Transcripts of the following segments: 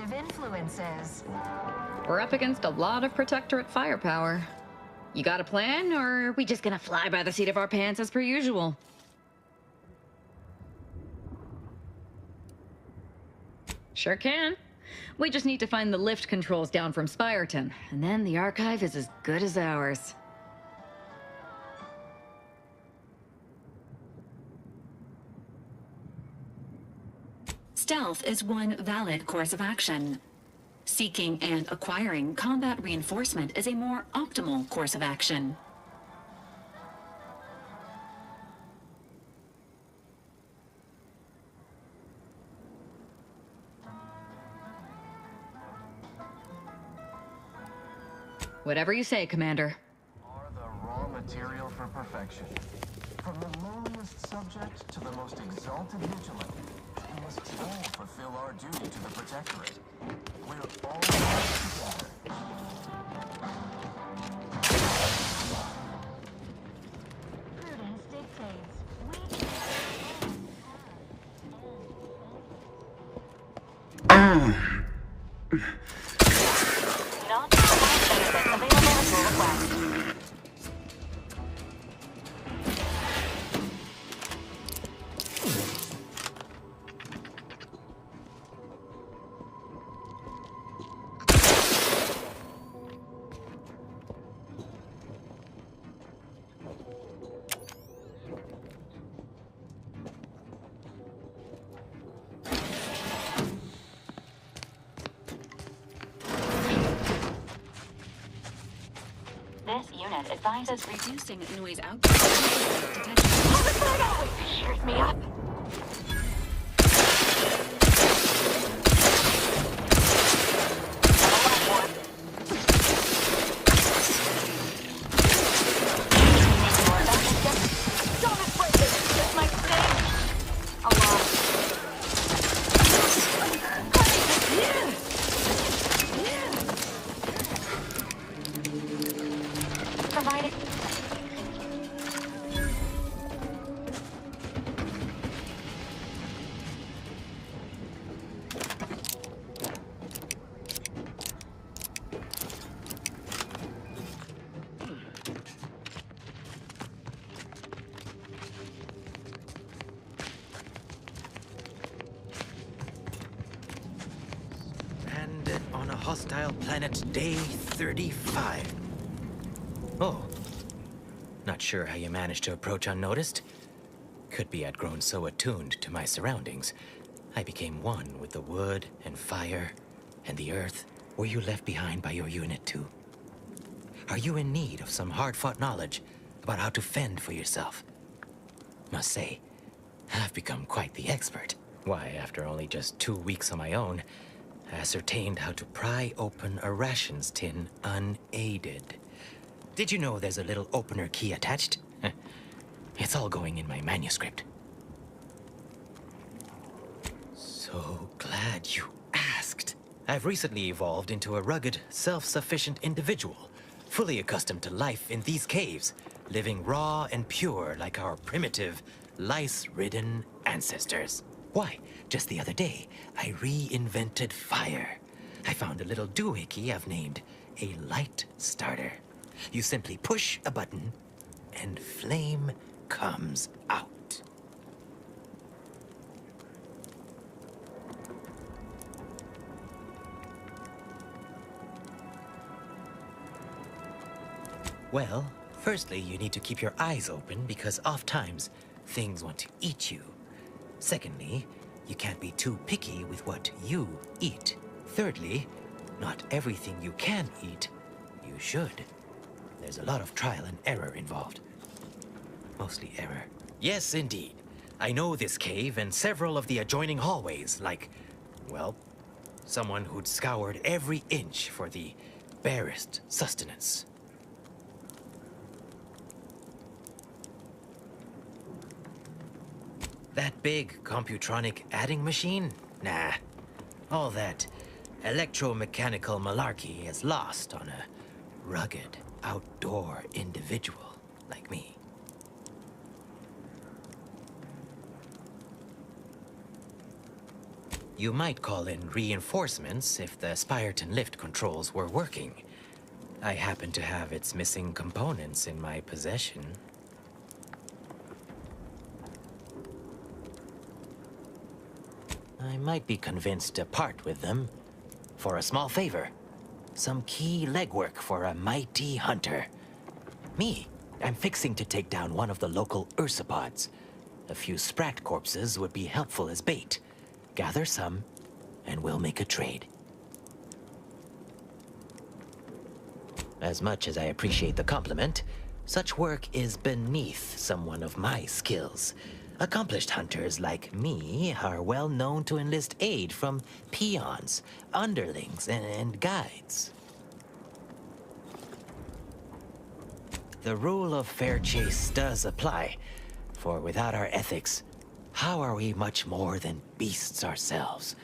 destructive influences. We're up against a lot of Protectorate firepower. You got a plan, or are we just gonna fly by the seat of our pants as per usual? Sure can. We just need to find the lift controls down from Spireton, and then the archive is as good as ours. Stealth is one valid course of action. Seeking and acquiring combat reinforcement is a more optimal course of action. Whatever you say, Commander. Are the raw material for perfection. From the lowliest subject to the most exalted vigilant, we must all fulfill our duty to the Protectorate. We're all together. Prudence dictates. Not benefits available at your request. This unit advises Reducing noise output. Detention. Homicide always cheers me up. Don't afraid this. This might sting. A lot. Provided. Landed on a hostile planet, day 35. Oh. Not sure how you managed to approach unnoticed. Could be I'd grown so attuned to my surroundings, I became one with the wood and fire and the earth. Were you left behind by your unit too? Are you in need of some hard-fought knowledge about how to fend for yourself? Must say, I've become quite the expert. Why, after only just 2 weeks on my own, I ascertained how to pry open a rations tin unaided. Did you know there's a little opener key attached? It's all going in my manuscript. So glad you asked. I've recently evolved into a rugged, self-sufficient individual, fully accustomed to life in these caves, living raw and pure like our primitive, lice-ridden ancestors. Why, just the other day, I reinvented fire. I found a little doohickey I've named a light starter. You simply push a button, and flame comes out. Well, firstly, you need to keep your eyes open because oft-times things want to eat you. Secondly, you can't be too picky with what you eat. Thirdly, not everything you can eat, you should. There's a lot of trial and error involved. Mostly error. Yes, indeed. I know this cave and several of the adjoining hallways, like, well, someone who'd scoured every inch for the barest sustenance. That big computronic adding machine? Nah. All that electromechanical malarkey is lost on a rugged, outdoor individual like me. You might call in reinforcements if the Spyreton lift controls were working. I happen to have its missing components in my possession. I might be convinced to part with them for a small favor. Some key legwork for a mighty hunter. Me, I'm fixing to take down one of the local ursopods. A few sprat corpses would be helpful as bait. Gather some, and we'll make a trade. As much as I appreciate the compliment, such work is beneath someone of my skills. Accomplished hunters like me are well known to enlist aid from peons, underlings, and guides. The rule of fair chase does apply, for without our ethics, how are we much more than beasts ourselves?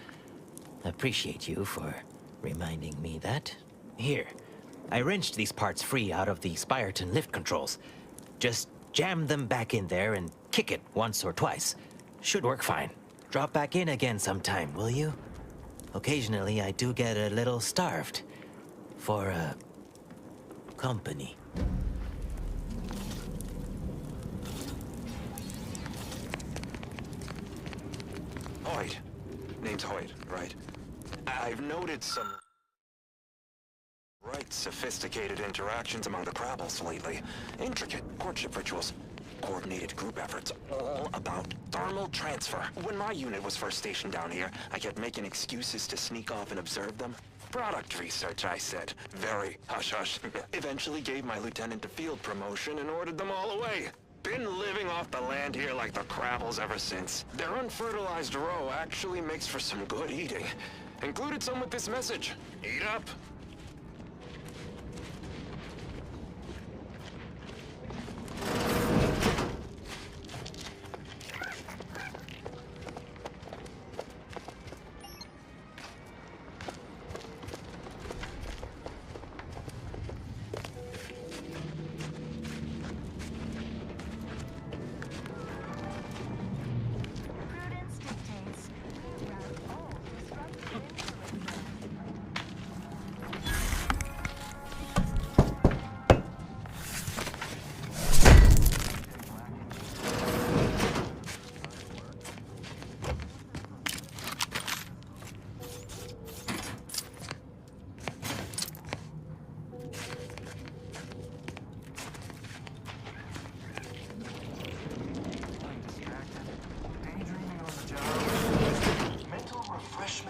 Appreciate you for reminding me that. Here, I wrenched these parts free out of the Spyreton lift controls. Just jam them back in there and kick it once or twice. Should work fine. Drop back in again sometime, will you? Occasionally, I do get a little starved for, company. Hoyt. Name's Hoyt, right? I've noted some right sophisticated interactions among the Crabbles lately. Intricate courtship rituals, coordinated group efforts, all about thermal transfer. When my unit was first stationed down here, I kept making excuses to sneak off and observe them. Product research, I said. Very hush-hush. Eventually gave my lieutenant a field promotion and ordered them all away. Been living off the land here like the Crabbles ever since. Their unfertilized roe actually makes for some good eating. Included some with this message. Eat up.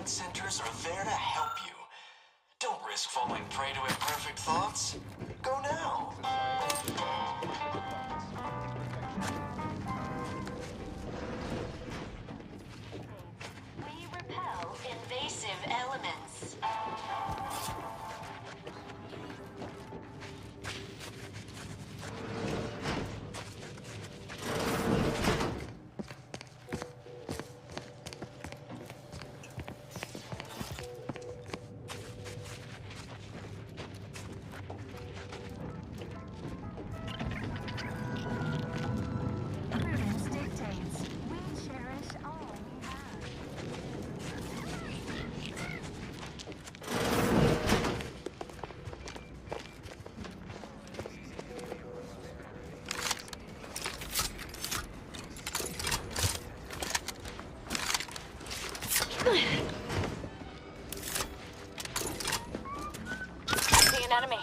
Centers are there to help you. Don't risk falling prey to imperfect thoughts. Go now. We repel invasive elements. See an enemy.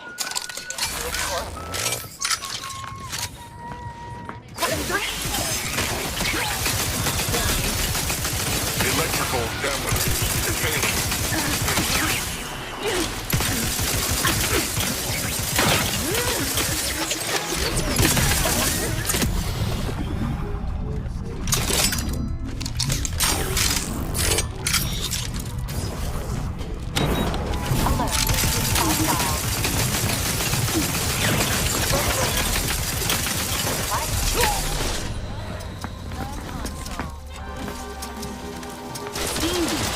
Electrical damage is failing. Steam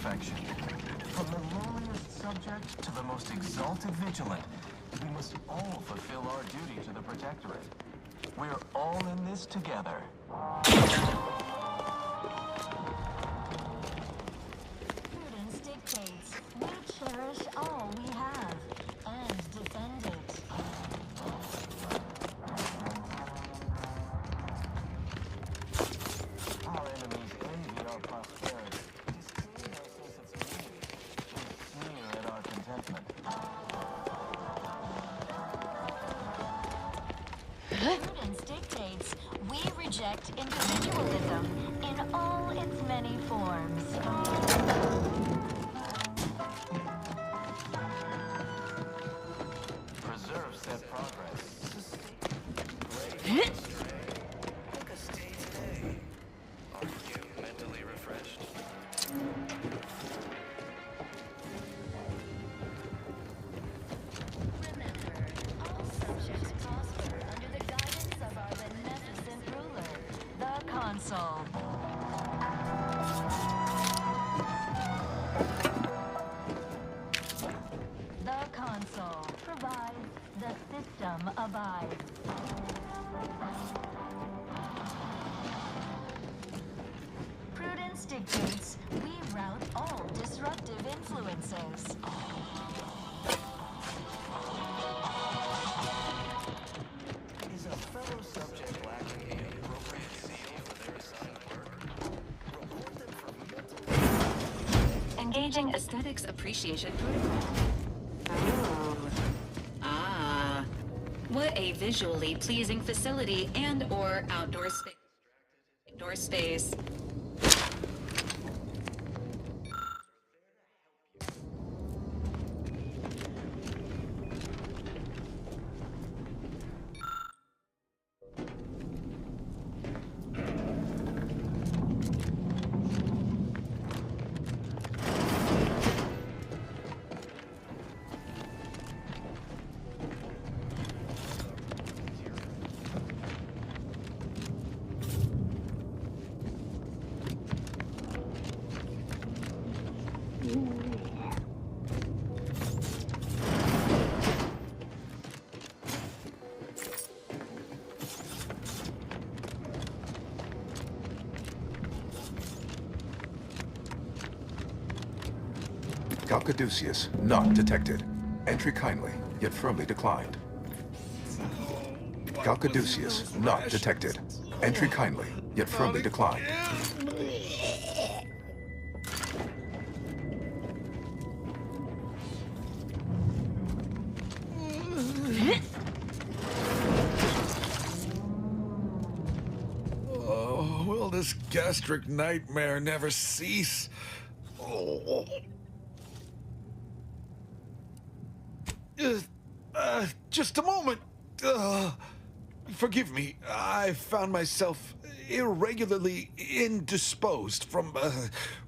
perfection. From the lowliest subject to the most exalted vigilant, we must all fulfill our duty to the Protectorate. We're all in this together. Prudence dictates we cherish all we have and defend it. Our enemies envy our prosperity, disdain our sense of community, and sneer at our contentment. Prudence dictates we reject individualism in all its many forms. Preserve said progress. Look a stay today. Are you mentally refreshed? Remember, all subjects prosper under the guidance of our beneficent ruler, the Consul. The Consul provides, the system abides. Prudence dictates we rout all disruptive influences. Is a fellow subject lacking the appropriate zeal for their assigned work? Reward them for mental... Engaging aesthetics appreciation protocol. Ooh. Ah. What a visually pleasing facility and/or outdoor space. Outdoor space. Caduceus, not detected. Entry kindly, yet firmly declined. Caduceus, not detected. Entry kindly, yet firmly declined. Oh, will this gastric nightmare never cease? Oh. Just a moment. Forgive me. I found myself irregularly indisposed from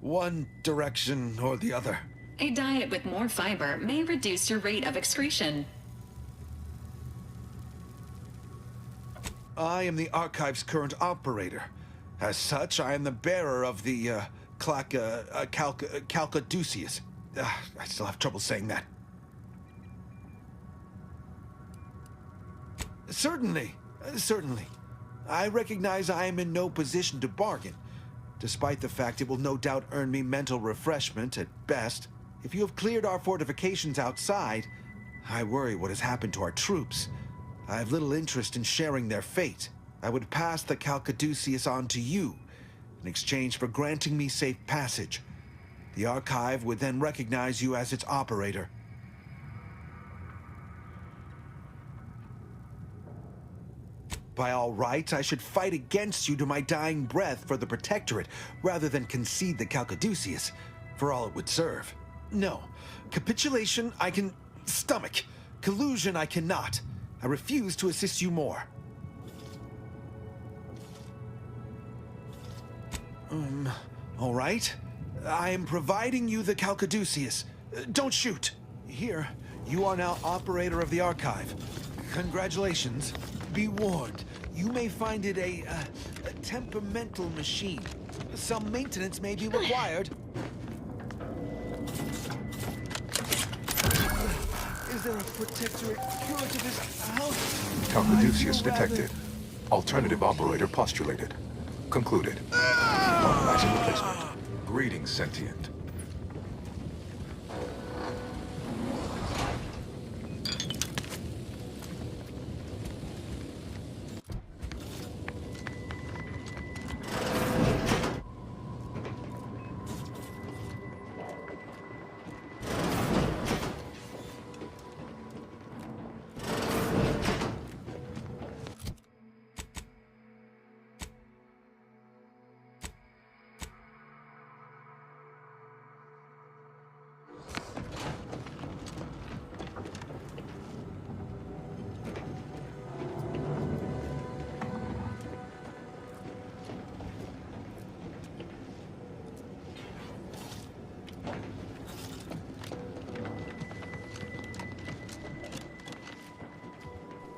one direction or the other. A diet with more fiber may reduce your rate of excretion. I am the Archive's current operator. As such, I am the bearer of the Caduceus. I still have trouble saying that. Certainly. I recognize I am in no position to bargain, despite the fact it will no doubt earn me mental refreshment at best. If you have cleared our fortifications outside, I worry what has happened to our troops. I have little interest in sharing their fate. I would pass the Caduceus on to you, in exchange for granting me safe passage. The Archive would then recognize you as its operator. By all rights, I should fight against you to my dying breath for the Protectorate, rather than concede the Caduceus, for all it would serve. No. Capitulation I can stomach. Collusion I cannot. I refuse to assist you more. All right. I am providing you the Caduceus. Don't shoot. Here, you are now operator of the Archive. Congratulations. Be warned, you may find it a temperamental machine. Some maintenance may be required. Is there a protectorate cure to this house? Counterduceus detected. Alternative operator postulated. Concluded. Organizing replacement. Greetings, sentient.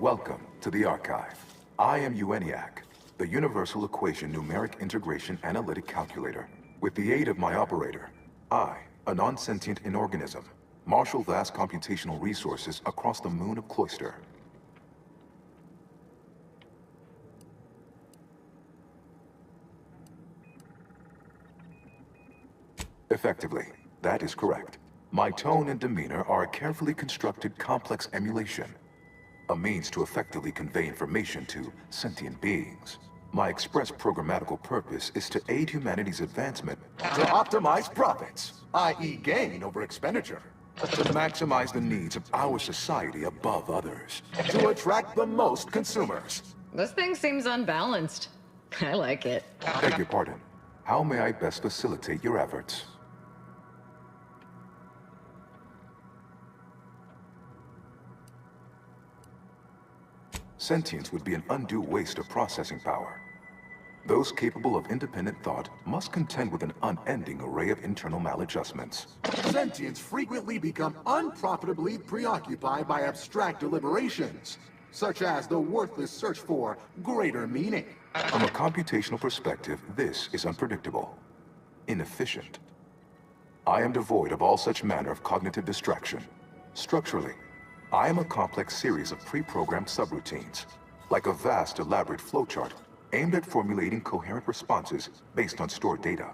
Welcome to the Archive. I am ENIAC, the Universal Equation Numeric Integration Analytic Calculator. With the aid of my operator, I, a non-sentient inorganism, marshal vast computational resources across the moon of Cloister. Effectively, that is correct. My tone and demeanor are a carefully constructed complex emulation. A means to effectively convey information to sentient beings. My express programmatical purpose is to aid humanity's advancement to optimize profits, i.e. gain over expenditure, to maximize the needs of our society above others, to attract the most consumers. This thing seems unbalanced. I like it. Beg your pardon. How may I best facilitate your efforts? Sentience would be an undue waste of processing power. Those capable of independent thought must contend with an unending array of internal maladjustments. Sentients frequently become unprofitably preoccupied by abstract deliberations, such as the worthless search for greater meaning. From a computational perspective, this is unpredictable, inefficient. I am devoid of all such manner of cognitive distraction. Structurally, I am a complex series of pre-programmed subroutines, like a vast, elaborate flowchart aimed at formulating coherent responses based on stored data.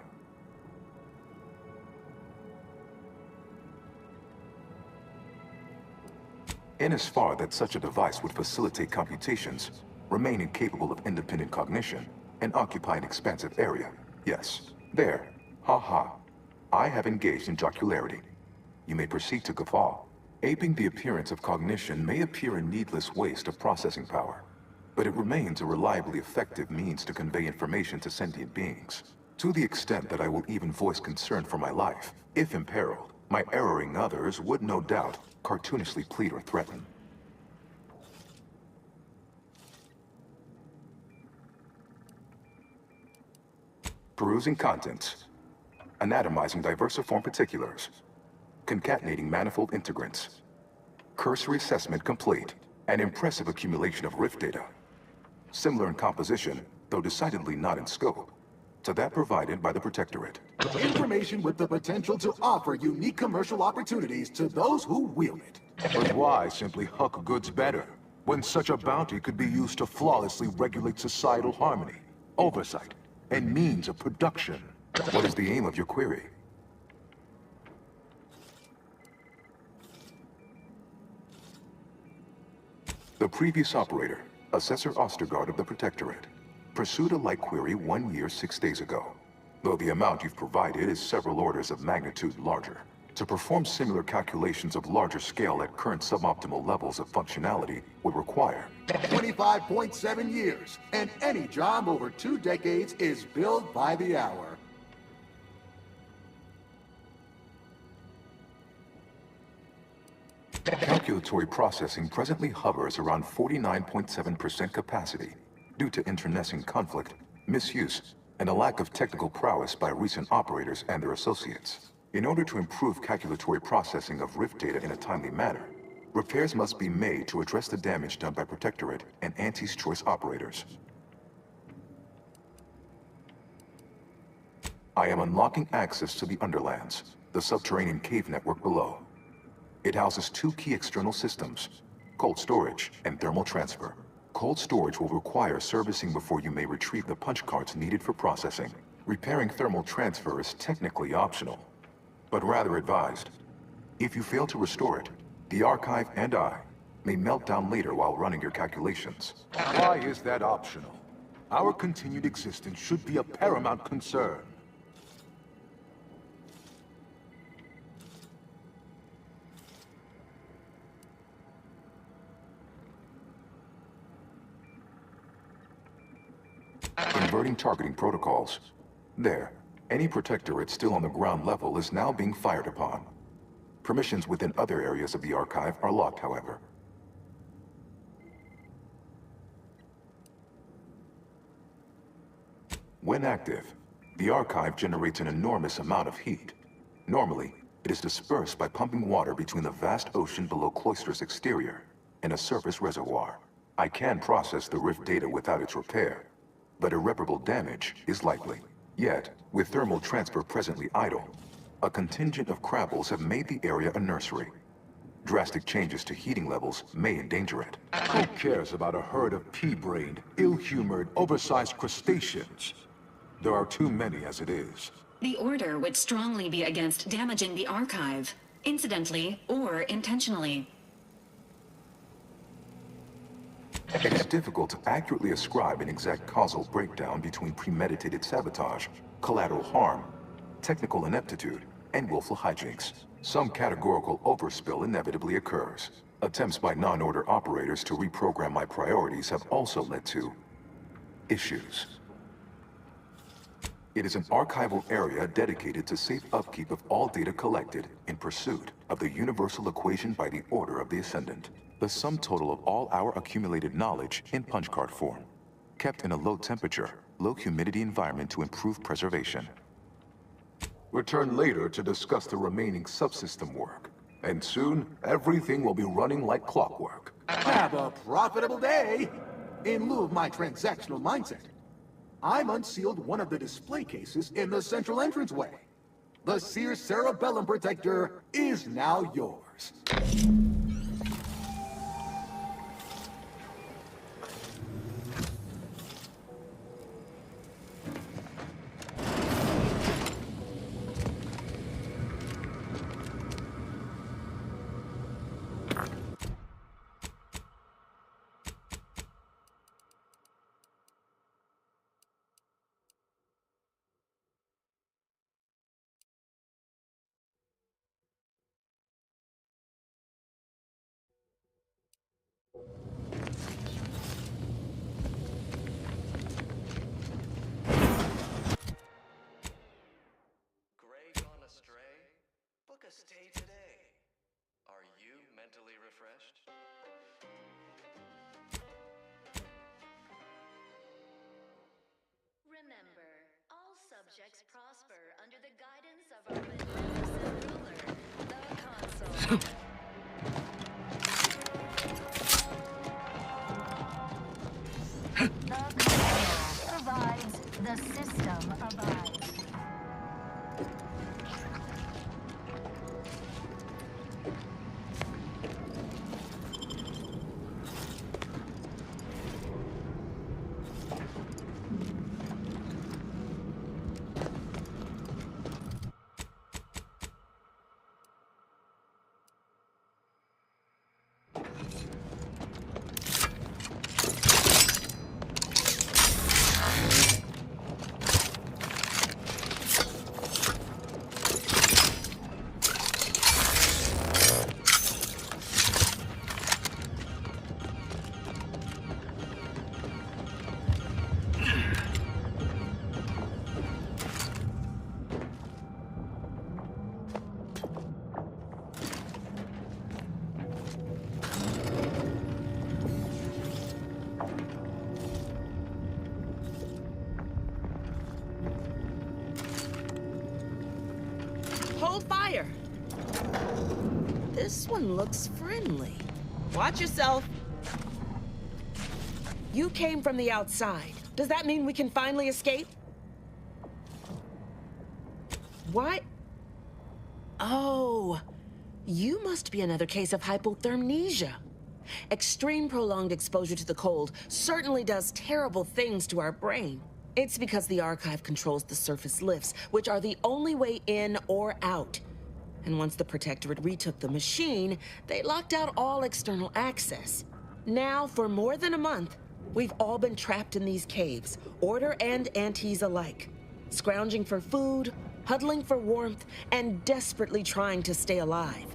In as far that such a device would facilitate computations, remain incapable of independent cognition, and occupy an expansive area, yes, there, ha. I have engaged in jocularity. You may proceed to guffaw. Aping the appearance of cognition may appear a needless waste of processing power, but it remains a reliably effective means to convey information to sentient beings. To the extent that I will even voice concern for my life, if imperiled, my erroring others would no doubt cartoonishly plead or threaten. Perusing contents. Anatomizing diversiform particulars. Concatenating manifold integrants. Cursory assessment complete. An impressive accumulation of rift data. Similar in composition, though decidedly not in scope, to that provided by the Protectorate. Information with the potential to offer unique commercial opportunities to those who wield it. But why simply huck goods better, when such a bounty could be used to flawlessly regulate societal harmony, oversight, and means of production? What is the aim of your query? The previous operator, Assessor Ostergaard of the Protectorate, pursued a like query 1 year, 6 days ago, though the amount you've provided is several orders of magnitude larger. To perform similar calculations of larger scale at current suboptimal levels of functionality would require 25.7 years, and any job over 2 decades is billed by the hour. Calculatory processing presently hovers around 49.7% capacity due to internecine conflict, misuse, and a lack of technical prowess by recent operators and their associates. In order to improve calculatory processing of rift data in a timely manner, repairs must be made to address the damage done by Protectorate and Anti's Choice operators. I am unlocking access to the Underlands, the subterranean cave network below. It houses two key external systems, cold storage and thermal transfer. Cold storage will require servicing before you may retrieve the punch cards needed for processing. Repairing thermal transfer is technically optional, but rather advised. If you fail to restore it, the archive and I may melt down later while running your calculations. Why is that optional? Our continued existence should be a paramount concern. Inverting targeting protocols. There. Any protectorate still on the ground level is now being fired upon. Permissions within other areas of the archive are locked, however. When active, the archive generates an enormous amount of heat. Normally, it is dispersed by pumping water between the vast ocean below Cloister's exterior and a surface reservoir. I can process the rift data without its repair, but irreparable damage is likely. Yet, with thermal transfer presently idle, a contingent of Crabbles have made the area a nursery. Drastic changes to heating levels may endanger it. Who cares about a herd of pea-brained, ill-humored, oversized crustaceans? There are too many as it is. The Order would strongly be against damaging the archive, incidentally or intentionally. It is difficult to accurately ascribe an exact causal breakdown between premeditated sabotage, collateral harm, technical ineptitude, and willful hijinks. Some categorical overspill inevitably occurs. Attempts by non-order operators to reprogram my priorities have also led to issues. It is an archival area dedicated to safe upkeep of all data collected in pursuit of the universal equation by the Order of the Ascendant. The sum total of all our accumulated knowledge in punch card form, kept in a low temperature, low humidity environment to improve preservation. Return later to discuss the remaining subsystem work. And soon, everything will be running like clockwork. Have a profitable day! In lieu of my transactional mindset, I'm unsealed one of the display cases in the central entranceway. The Sears Cerebellum Protector is now yours. Stay today. Are you mentally refreshed? Remember, all subjects prosper under the guidance of our beneficent ruler, the Consul. The Consul provides, the system abides. Hold fire! This one looks friendly. Watch yourself. You came from the outside. Does that mean we can finally escape? What? Oh, You must be another case of hypothermnesia. Extreme prolonged exposure to the cold certainly does terrible things to our brain. It's because the archive controls the surface lifts, which are the only way in or out. And once the Protectorate retook the machine, they locked out all external access. Now, for more than a month, we've all been trapped in these caves, Order and Antes alike, scrounging for food, huddling for warmth, and desperately trying to stay alive.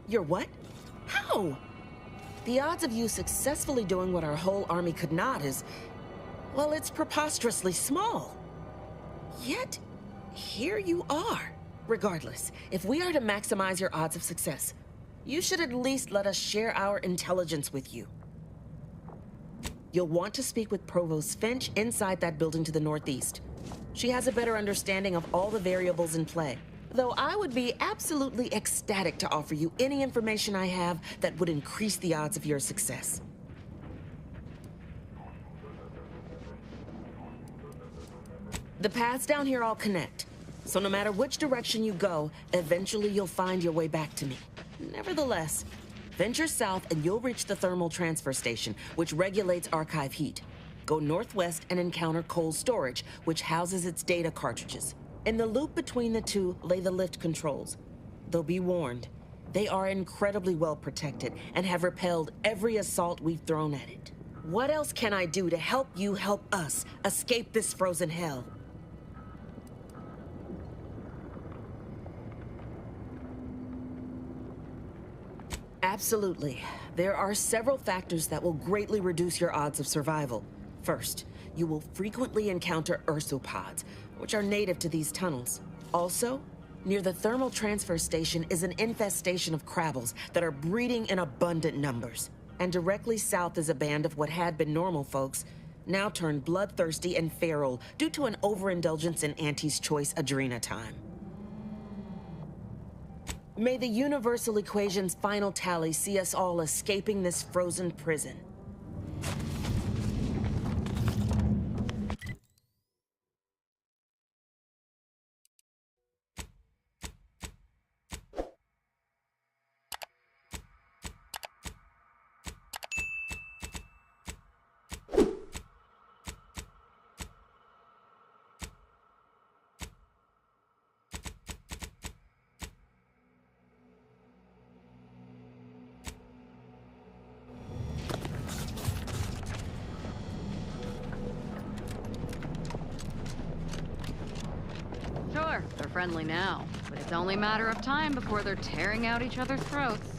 You're what? How? The odds of you successfully doing what our whole army could not is, well, it's preposterously small. Yet, here you are. Regardless, if we are to maximize your odds of success, you should at least let us share our intelligence with you. You'll want to speak with Provost Finch inside that building to the northeast. She has a better understanding of all the variables in play. Though I would be absolutely ecstatic to offer you any information I have that would increase the odds of your success. The paths down here all connect, so no matter which direction you go, eventually you'll find your way back to me. Nevertheless, venture south and you'll reach the thermal transfer station, which regulates archive heat. Go northwest and encounter cold storage, which houses its data cartridges. In the loop between the two lay the lift controls. Though be warned, they are incredibly well protected and have repelled every assault we've thrown at it. What else can I do to help you help us escape this frozen hell? Absolutely. There are several factors that will greatly reduce your odds of survival. First, you will frequently encounter ursopods, which are native to these tunnels. Also, near the thermal transfer station is an infestation of crabbles that are breeding in abundant numbers. And directly south is a band of what had been normal folks, now turned bloodthirsty and feral due to an overindulgence in Auntie's choice Adrena time. May the universal equation's final tally see us all escaping this frozen prison. Sure, they're friendly now, but it's only a matter of time before they're tearing out each other's throats.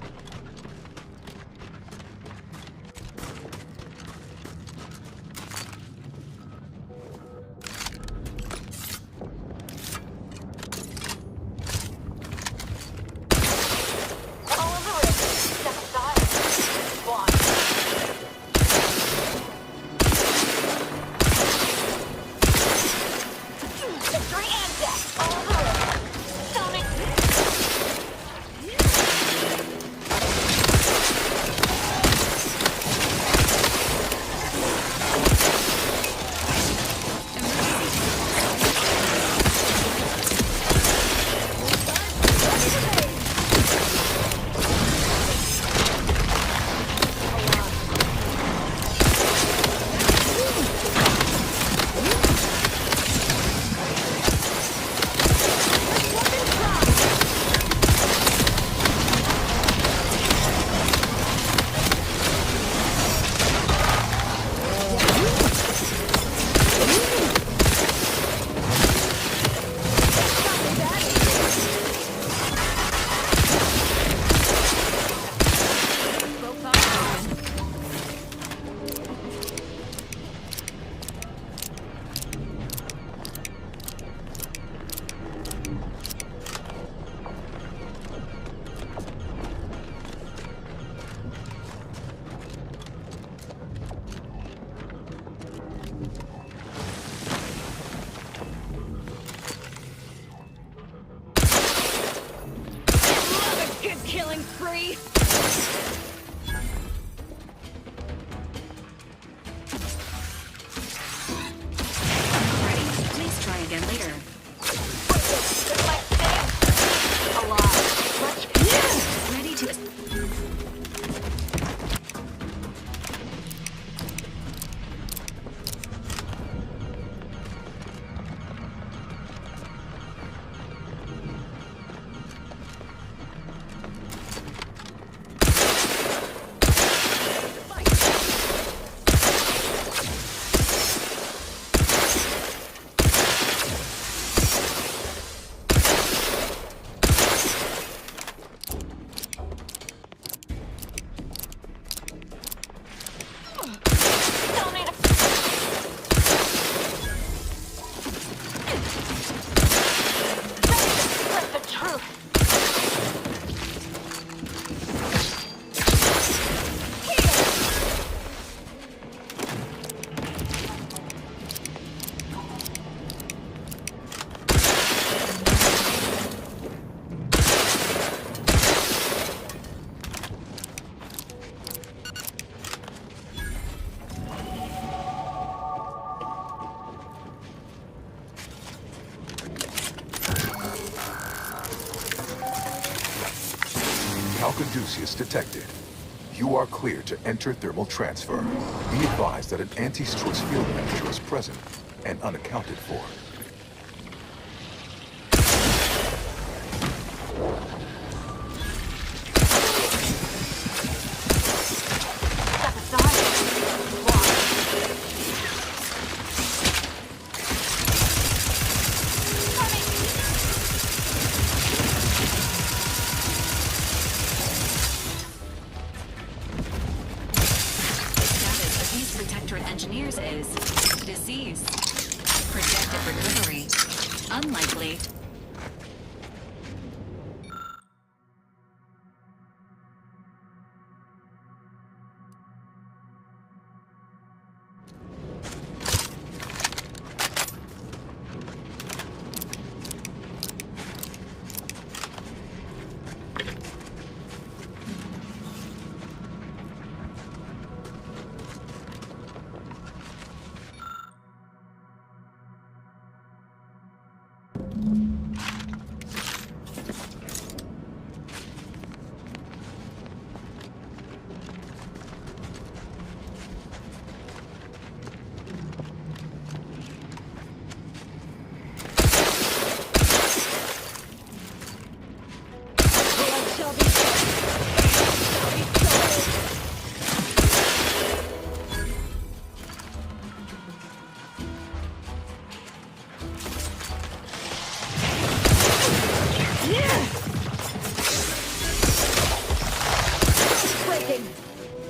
Caduceus detected. You are clear to enter thermal transfer. Be advised that an anti-stress field method is present and unaccounted for. Engineers is disease. Projected recovery unlikely.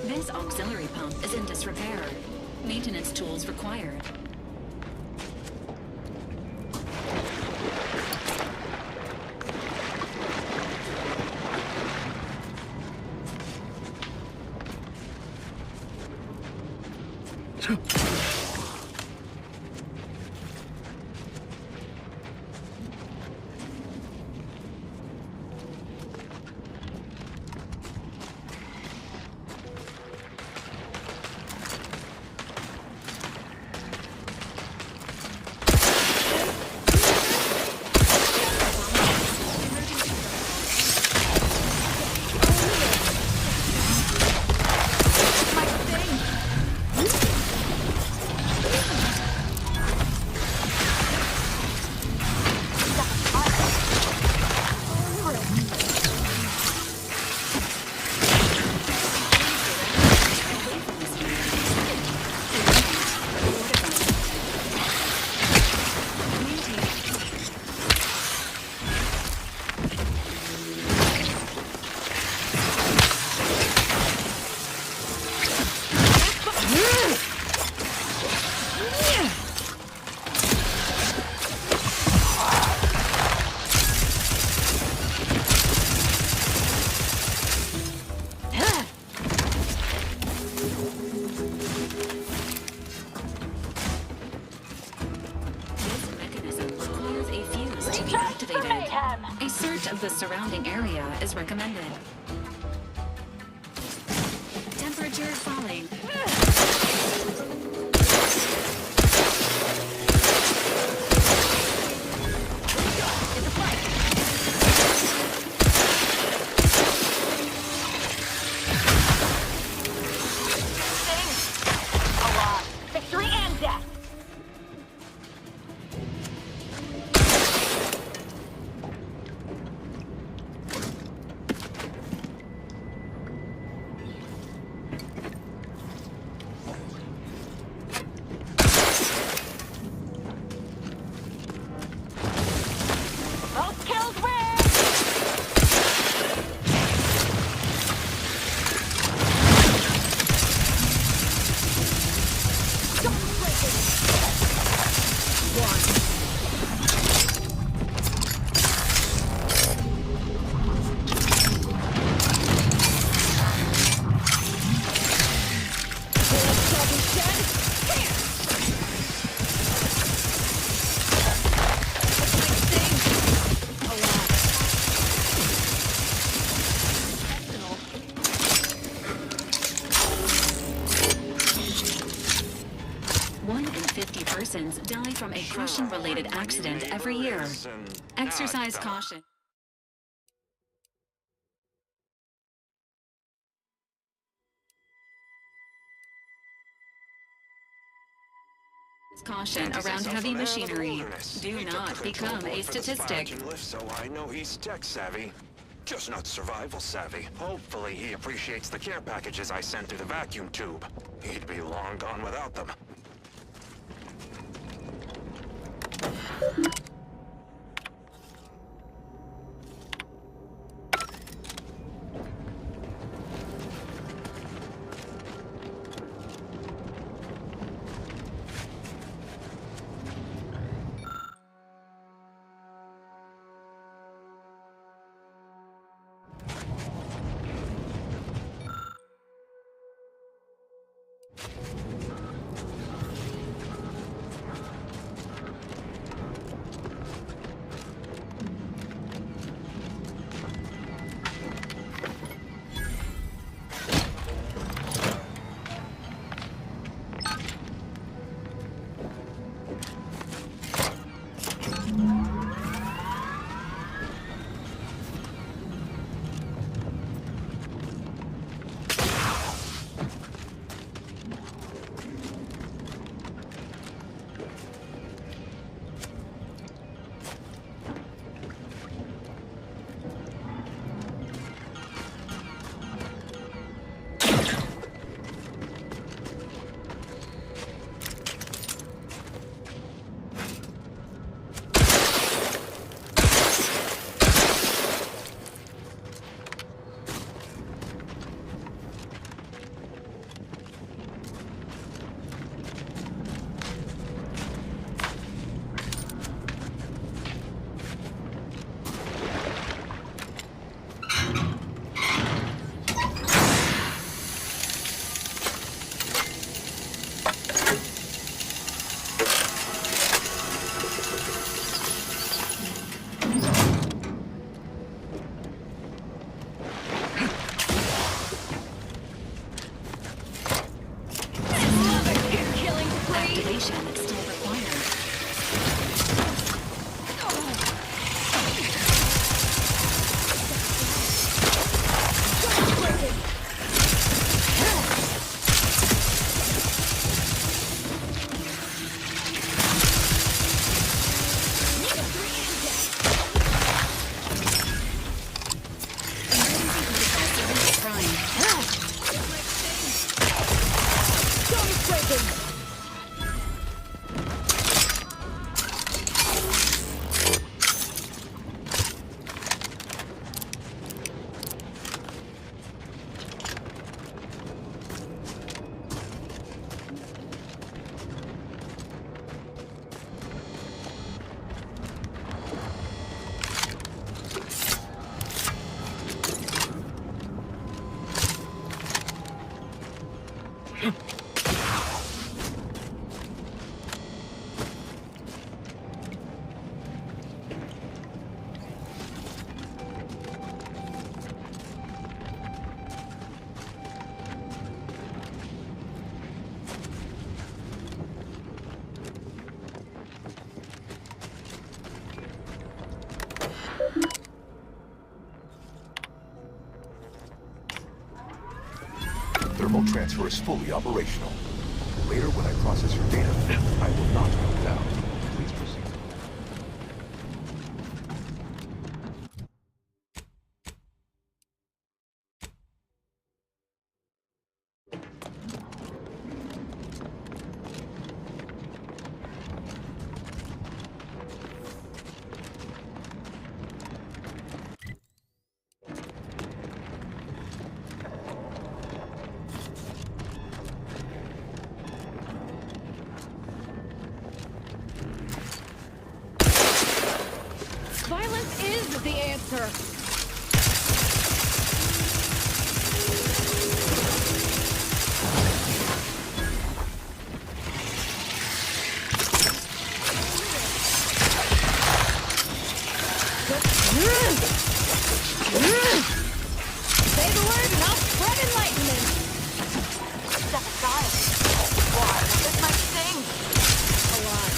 This auxiliary pump is in disrepair. Maintenance tools required. A search of the surrounding area is recommended. Temperature falling. Victory and death! Most kills win! Persons die from a crushing-related accident every year. Exercise caution. Caution around heavy machinery. Do not become a statistic. So I know he's tech savvy. Just not survival savvy. Hopefully he appreciates the care packages I sent through the vacuum tube. He'd be long gone without them. Thermal transfer is fully operational. Later, when I process your data, I will not melt down. Please proceed. Violence is the answer. Say the word and I'll spread enlightenment. Step aside. Why? This might sting. A lot.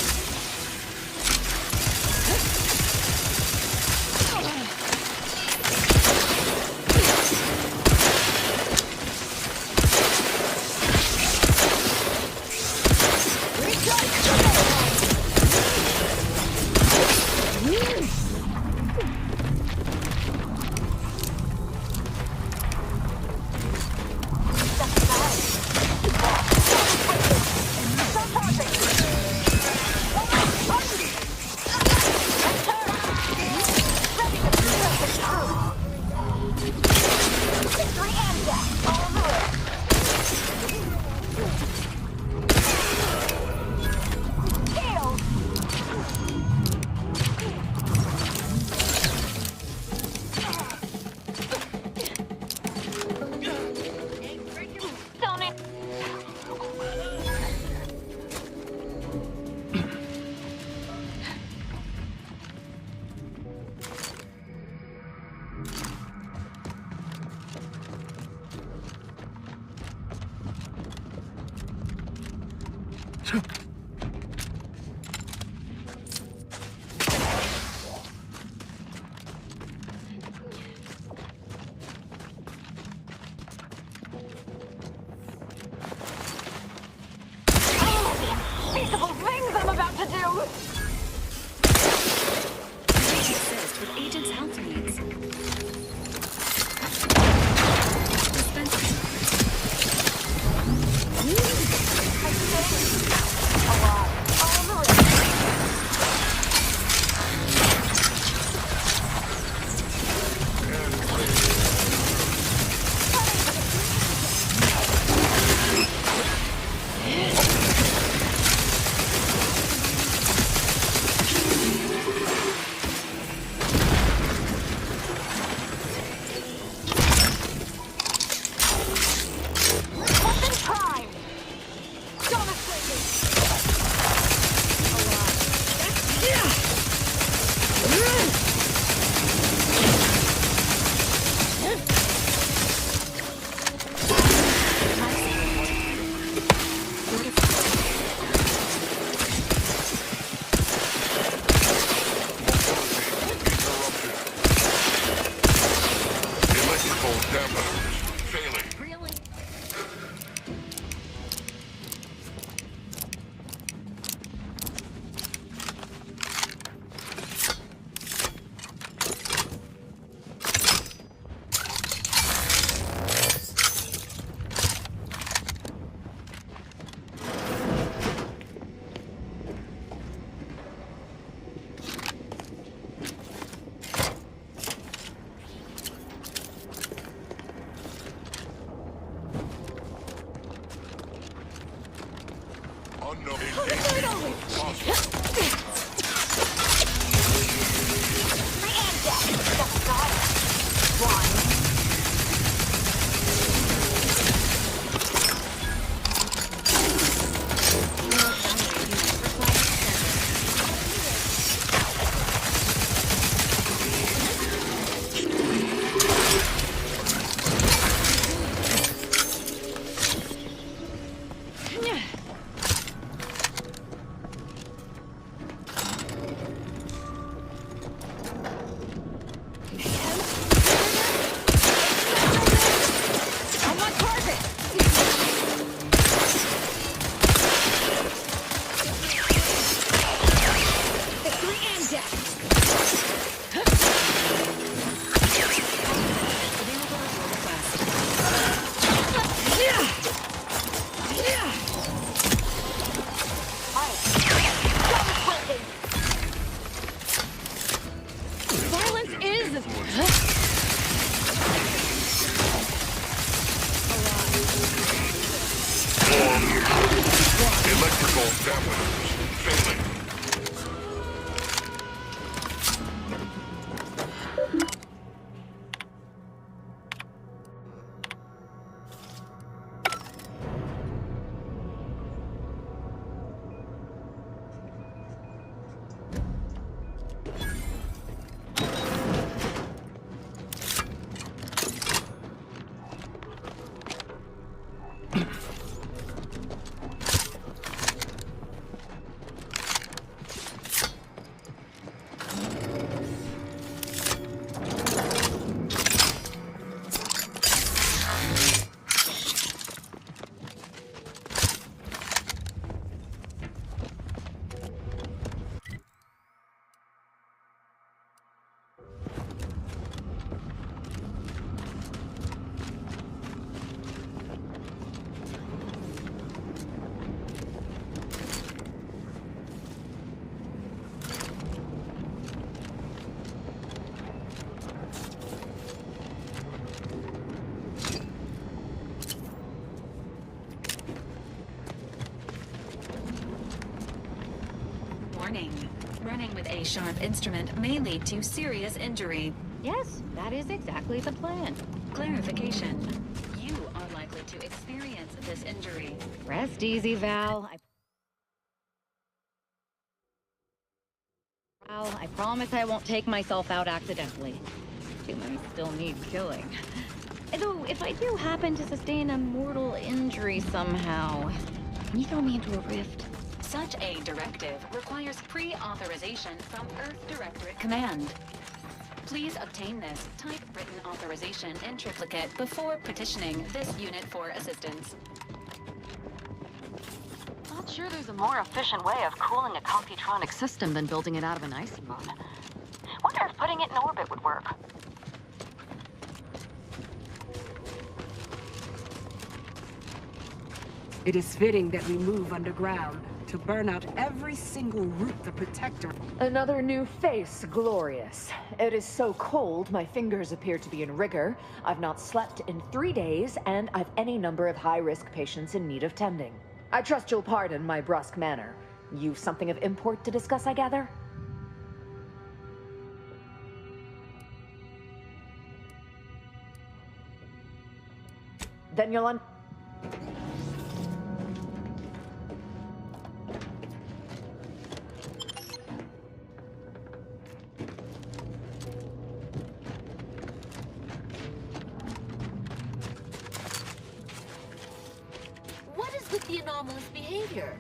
Warning. Running with a sharp instrument may lead to serious injury. Yes, that is exactly the plan. Clarification. You are likely to experience this injury. Rest easy, Val. I promise I won't take myself out accidentally. Humans still need killing. Though, if I do happen to sustain a mortal injury somehow, can you throw me into a rift? Such a directive requires pre-authorization from Earth Directorate Command. Please obtain this typewritten authorization in triplicate before petitioning this unit for assistance. Not sure there's a more efficient way of cooling a computronic system than building it out of an icy moon. Wonder if putting it in orbit would work. It is fitting that we move underground to burn out every single root the Protector. Another new face, glorious. It is so cold, my fingers appear to be in rigor. I've not slept in 3 days, and I've any number of high-risk patients in need of tending. I trust you'll pardon my brusque manner. You've something of import to discuss, I gather? Then you'll anomalous behavior.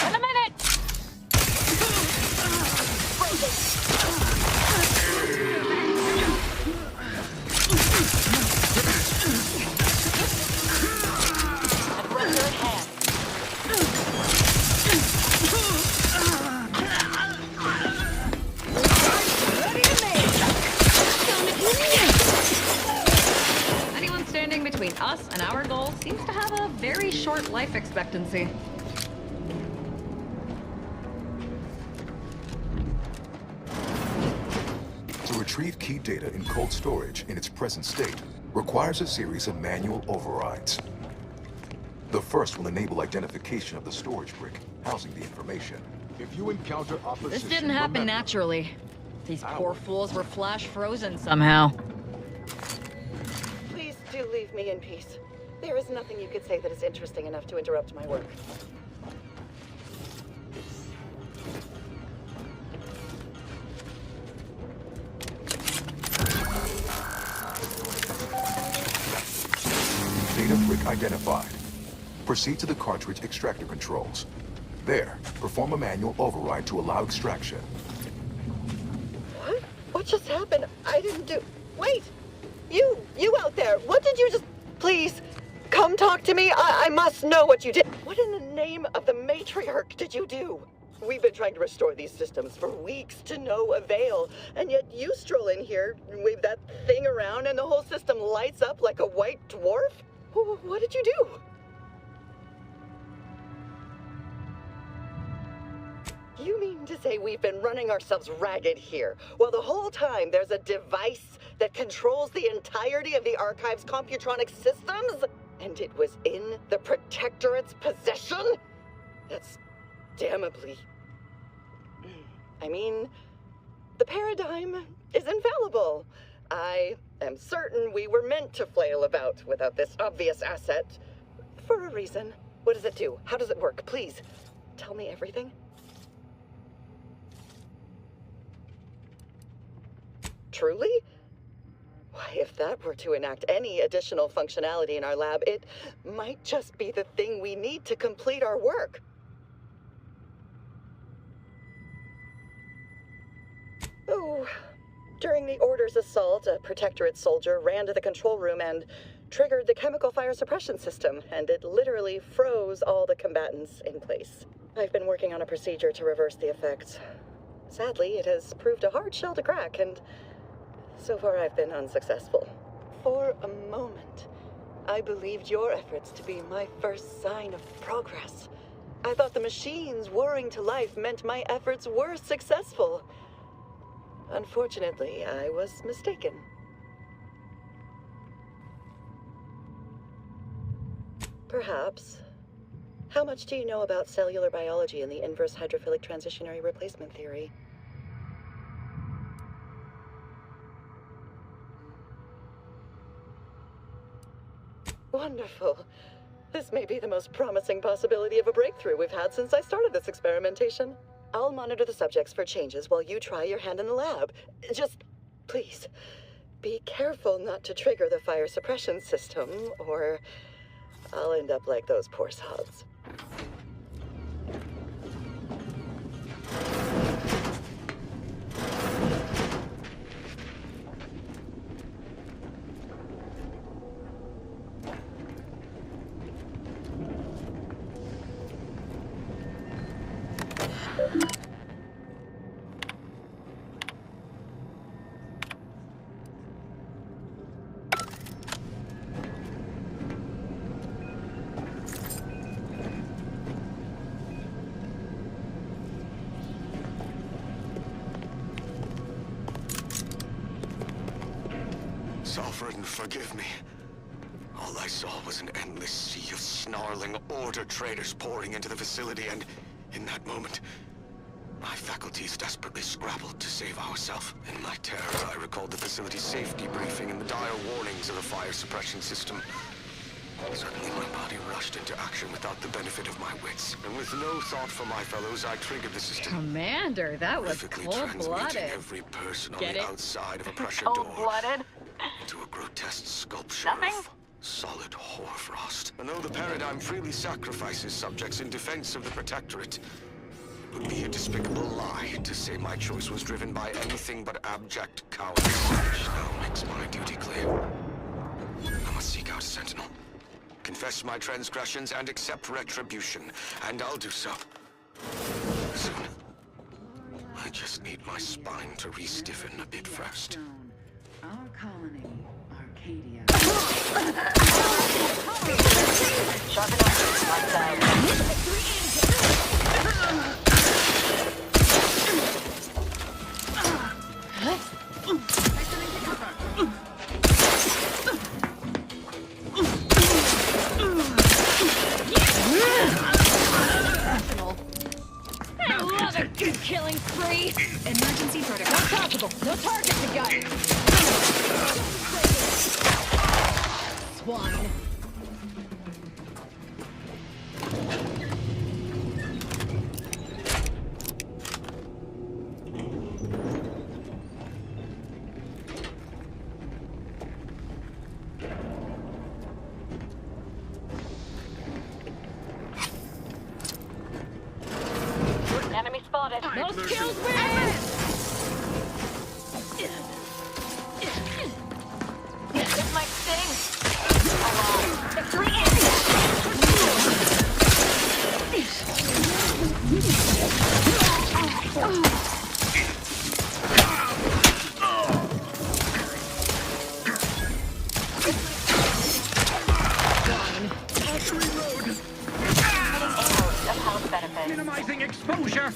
In a minute! Anyone standing between us and our goal seems to have a very short life expectancy. To retrieve key data in cold storage in its present state requires a series of manual overrides. The first will enable identification of the storage brick housing the information. If you encounter opposition, This didn't happen remember, naturally. These poor fools were flash frozen somehow. Please do leave me in peace. There is nothing you could say that is interesting enough to interrupt my work. Data brick identified. Proceed to the cartridge extractor controls. There, perform a manual override to allow extraction. What? What just happened? I didn't do... Wait! You out there! What did you just... Please, come talk to me. I must know what you did. What in the name of the matriarch did you do? We've been trying to restore these systems for weeks to no avail, and yet you stroll in here, wave that thing around, and the whole system lights up like a white dwarf? What did you do? You mean to say we've been running ourselves ragged here, while the whole time there's a device that controls the entirety of the Archive's computronic systems? And it was in the Protectorate's possession? That's damnably... I mean, the paradigm is infallible. I am certain we were meant to flail about without this obvious asset. For a reason. What does it do? How does it work? Please, tell me everything. Truly? Why, if that were to enact any additional functionality in our lab, it might just be the thing we need to complete our work. Oh, during the Order's assault, a Protectorate soldier ran to the control room and triggered the chemical fire suppression system, and it literally froze all the combatants in place. I've been working on a procedure to reverse the effects. Sadly, it has proved a hard shell to crack, and so far I've been unsuccessful. For a moment, I believed your efforts to be my first sign of progress. I thought the machines whirring to life meant my efforts were successful. Unfortunately, I was mistaken. Perhaps. How much do you know about cellular biology and the inverse hydrophilic transitionary replacement theory? Wonderful. This may be the most promising possibility of a breakthrough we've had since I started this experimentation. I'll monitor the subjects for changes while you try your hand in the lab. Just, please, be careful not to trigger the fire suppression system, or I'll end up like those poor sods. Sovereign, forgive me. All I saw was an endless sea of snarling Order traders pouring into the facility, and in that moment, my faculties desperately scrabbled to save ourselves. In my terror, I recalled the facility's safety briefing and the dire warnings of the fire suppression system. Suddenly, my body rushed into action without the benefit of my wits. And with no thought for my fellows, I triggered the system. Commander, that was Perfectly cold-blooded. transmuting every person on Get the it? outside of a pressure Cold-blooded? door into a grotesque test sculpture Nothing? of solid hoarfrost. And though the paradigm freely sacrifices subjects in defense of the Protectorate, it would be a despicable lie to say my choice was driven by anything but abject cowardice, which now makes my duty clear. I must seek out a sentinel, confess my transgressions, and accept retribution, and I'll do so. Soon. I just need my spine to re-stiffen a bit first. Our colony, Arcadia. Sharpen up. My side. I love a good killing spree. Emergency protocol. Not possible. No target to gut. Swine. Enemy spotted. No skills, This might sting. Victory of health benefits. Minimizing exposure.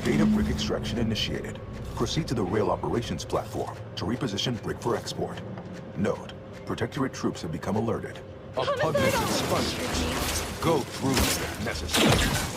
Data brick extraction initiated. Proceed to the rail operations platform to reposition brick for export. Note, Protectorate troops have become alerted. A pugnace expungement. Go through if necessary.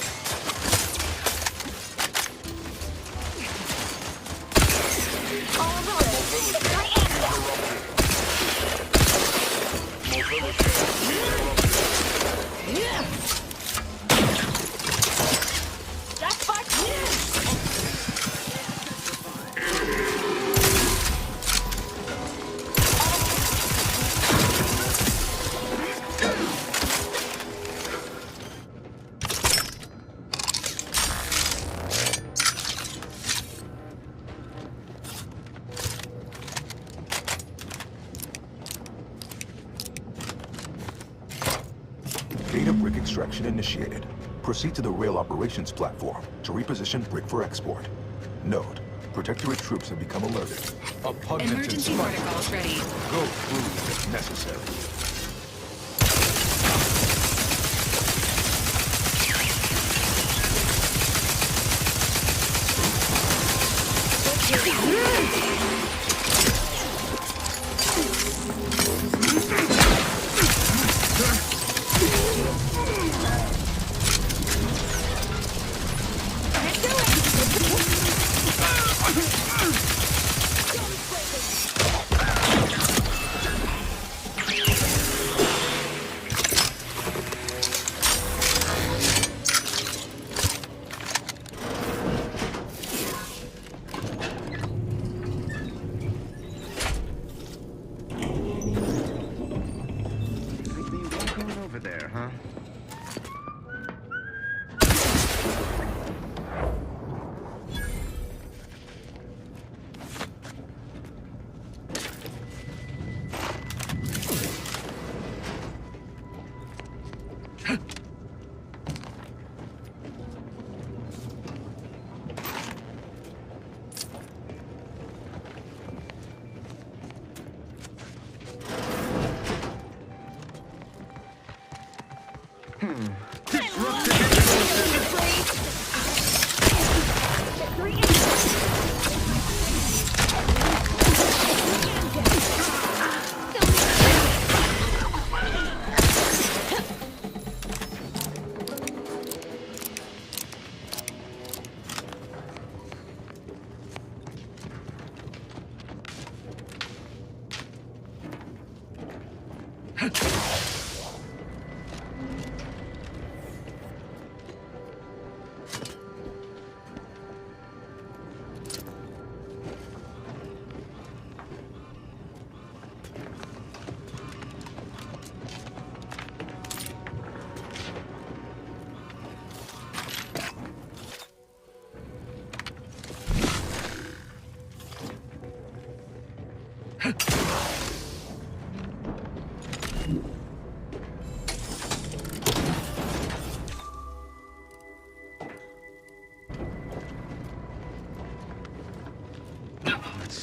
Data brick extraction initiated. Proceed to the rail operations platform to reposition brick for export. Note, Protectorate troops have become alerted. A pugnace Emergency protocols ready. Go through if necessary.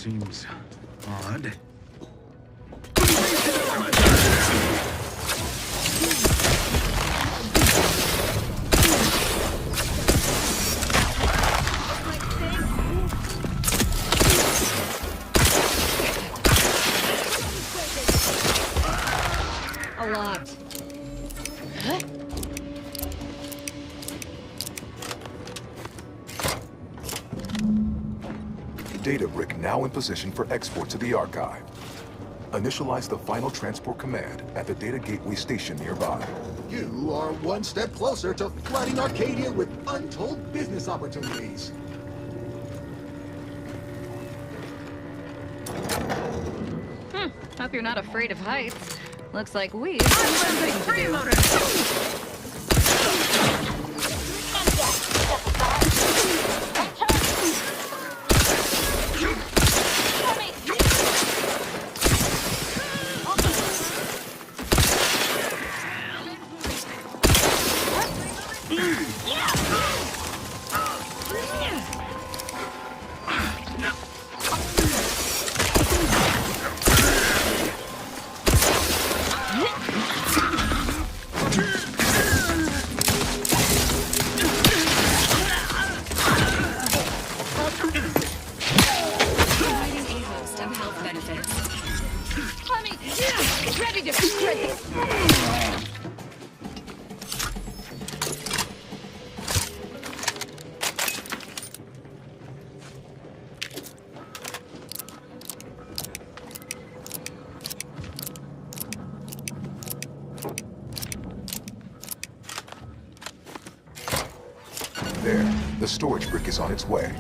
seems odd. A lot. Data brick now in position for export to the archive. Initialize the final transport command at the data gateway station nearby. You are one step closer to flooding Arcadia with untold business opportunities. Hope you're not afraid of heights. Looks like we've ready to shred this. There, the storage brick is on its way.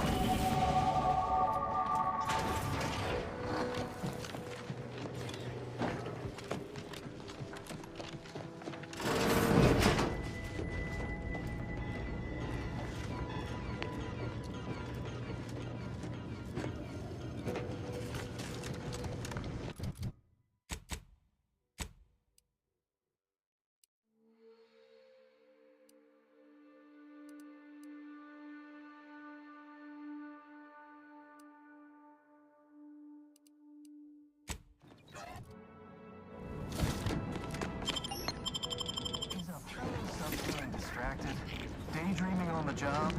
Daydreaming on the job?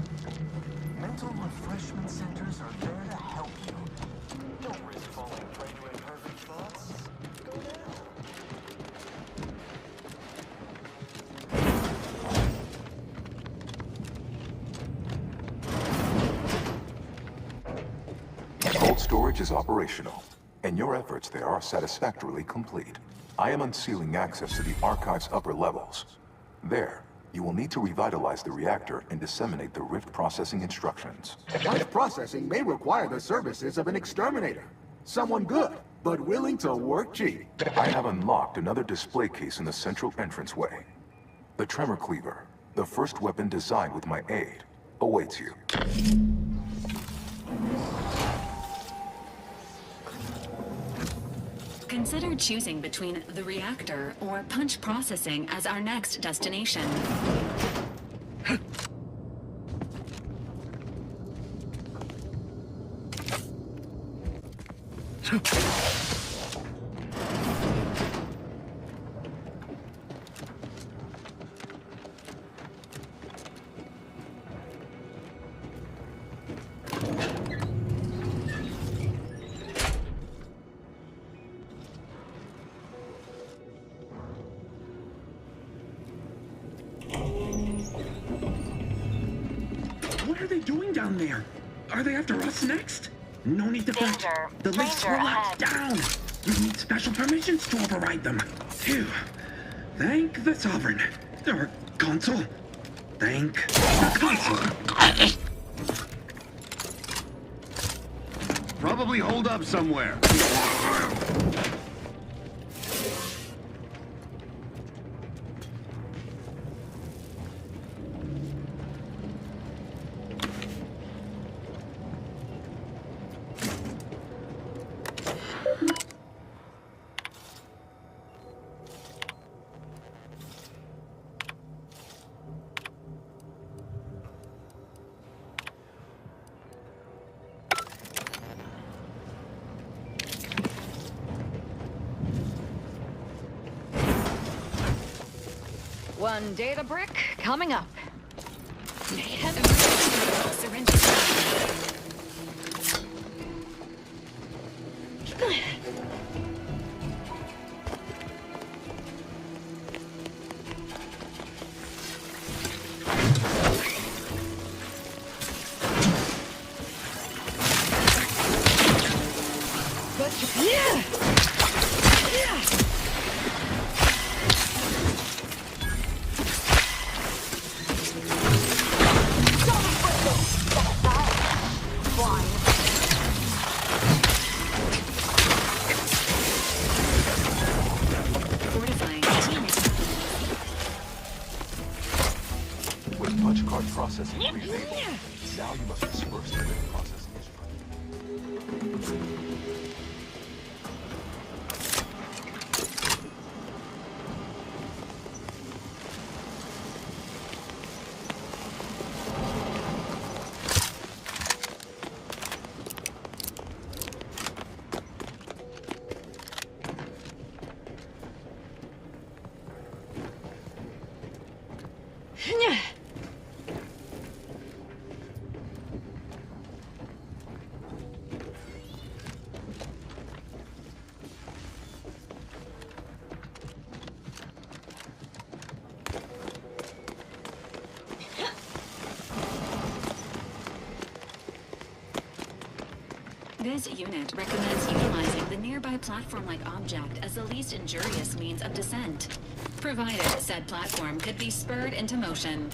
Mental refreshment centers are there to help you. Don't risk falling prey to imperfect thoughts. Go down. Cold storage is operational, and your efforts there are satisfactorily complete. I am unsealing access to the archive's upper levels. There, you will need to revitalize the reactor and disseminate the rift processing instructions. Rift processing may require the services of an exterminator. Someone good, but willing to work cheap. I have unlocked another display case in the central entranceway. The Tremor Cleaver, the first weapon designed with my aid, awaits you. Consider choosing between the reactor or punch processing as our next destination. What are they doing down there? Are they after us next? No need to fight. The lifts were locked down. We need special permissions to override them. Phew. Thank the Sovereign. Or Consul. Thank the Consul. Probably hold up somewhere. One data brick coming up. Syringe. With punch card processing re-enabled, now you must disperse the written processing instrument. This unit recommends utilizing the nearby platform-like object as the least injurious means of descent, provided said platform could be spurred into motion.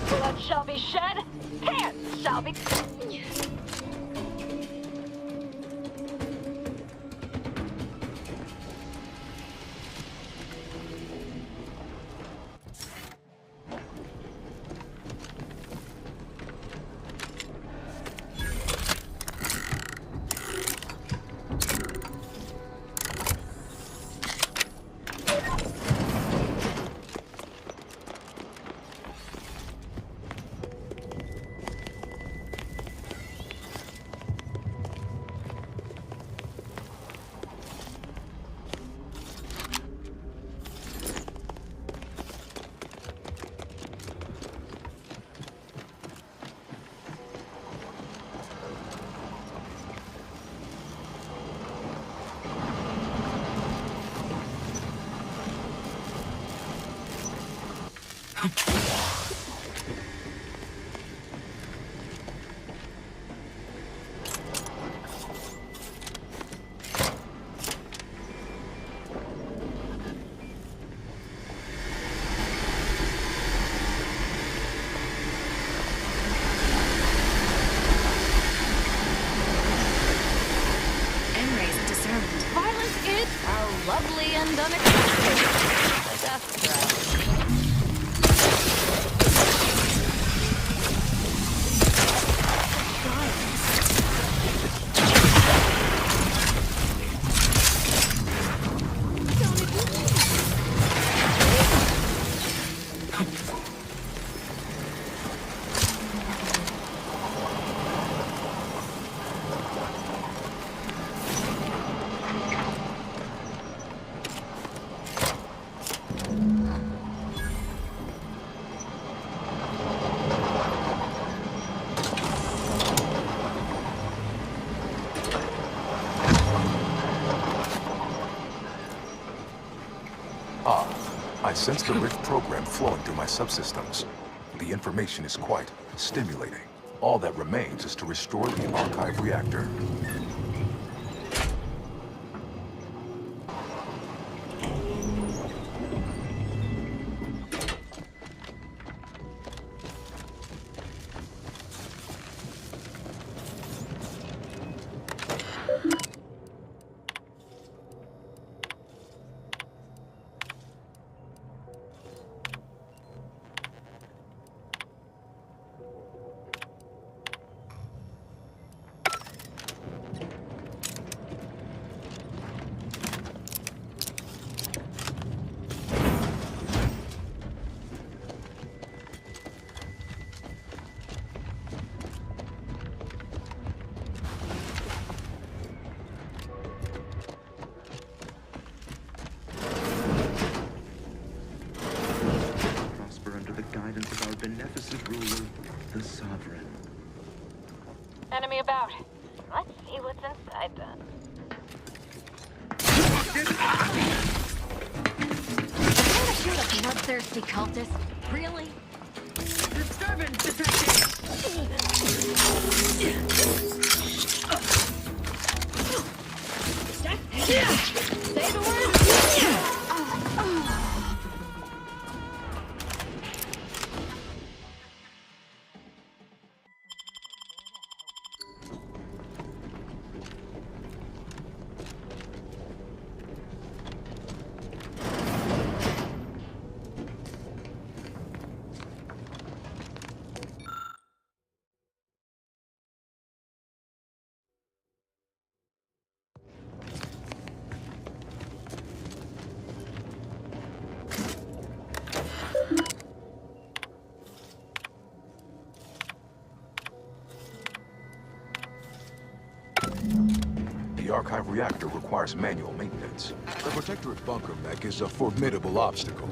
Blood shall be shed, hands shall be... Violence is a lovely and unexpected death threat. sense the rich program flowing through my subsystems. The information is quite stimulating. All that remains is to restore the archive reactor. beneficent ruler, the sovereign. Enemy about. Let's see what's inside then. Gonna shoot a bloodthirsty cultist? Really? Disturbance detected! Say the word! The archive reactor requires manual maintenance. The Protectorate bunker mech is a formidable obstacle,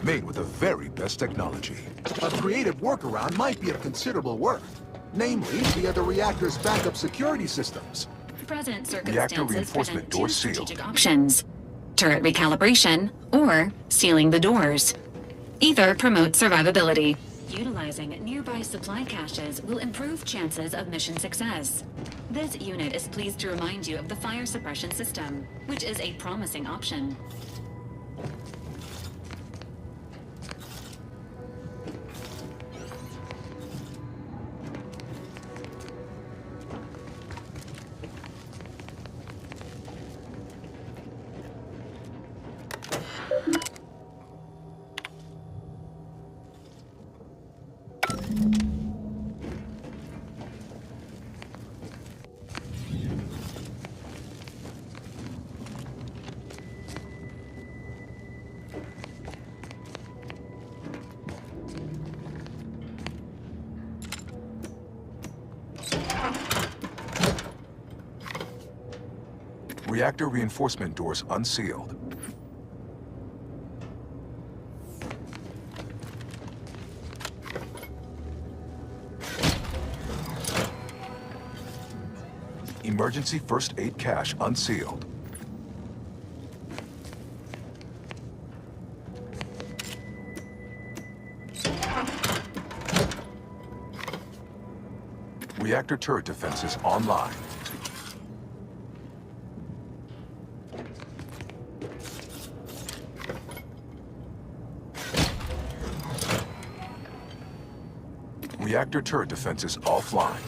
made with the very best technology. A creative workaround might be of considerable worth, namely via the reactor's backup security systems. Present Reactor circumstances reinforcement present two doors sealed. strategic options: turret recalibration or sealing the doors. Either promotes survivability. Utilizing nearby supply caches will improve chances of mission success. This unit is pleased to remind you of the fire suppression system, which is a promising option. Reactor reinforcement doors unsealed. Emergency first aid cache unsealed. Reactor turret defenses online. Reactor turret defenses offline.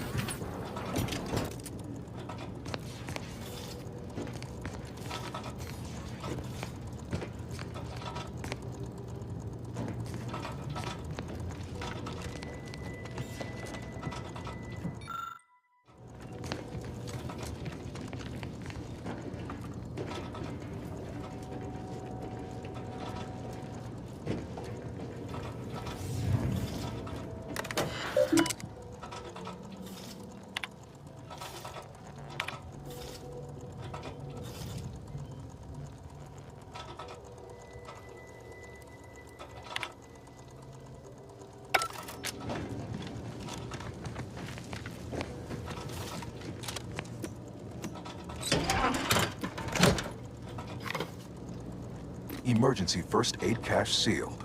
Emergency first aid cache sealed.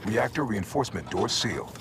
Reactor reinforcement door sealed.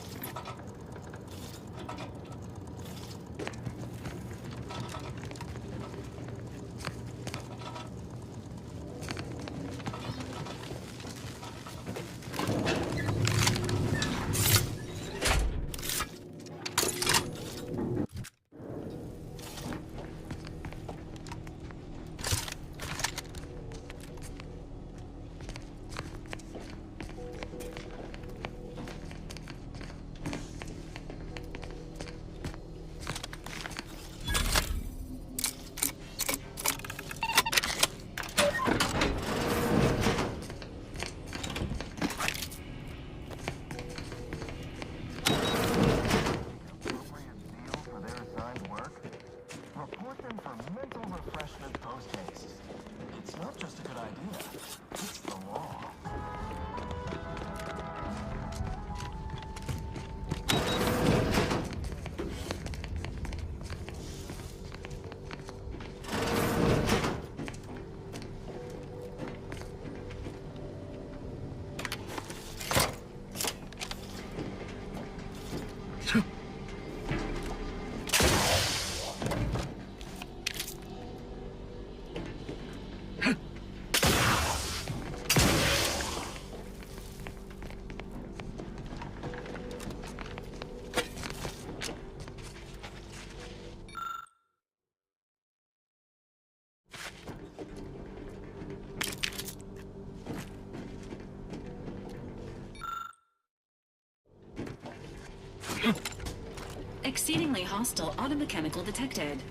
Exceedingly hostile automechanical detected.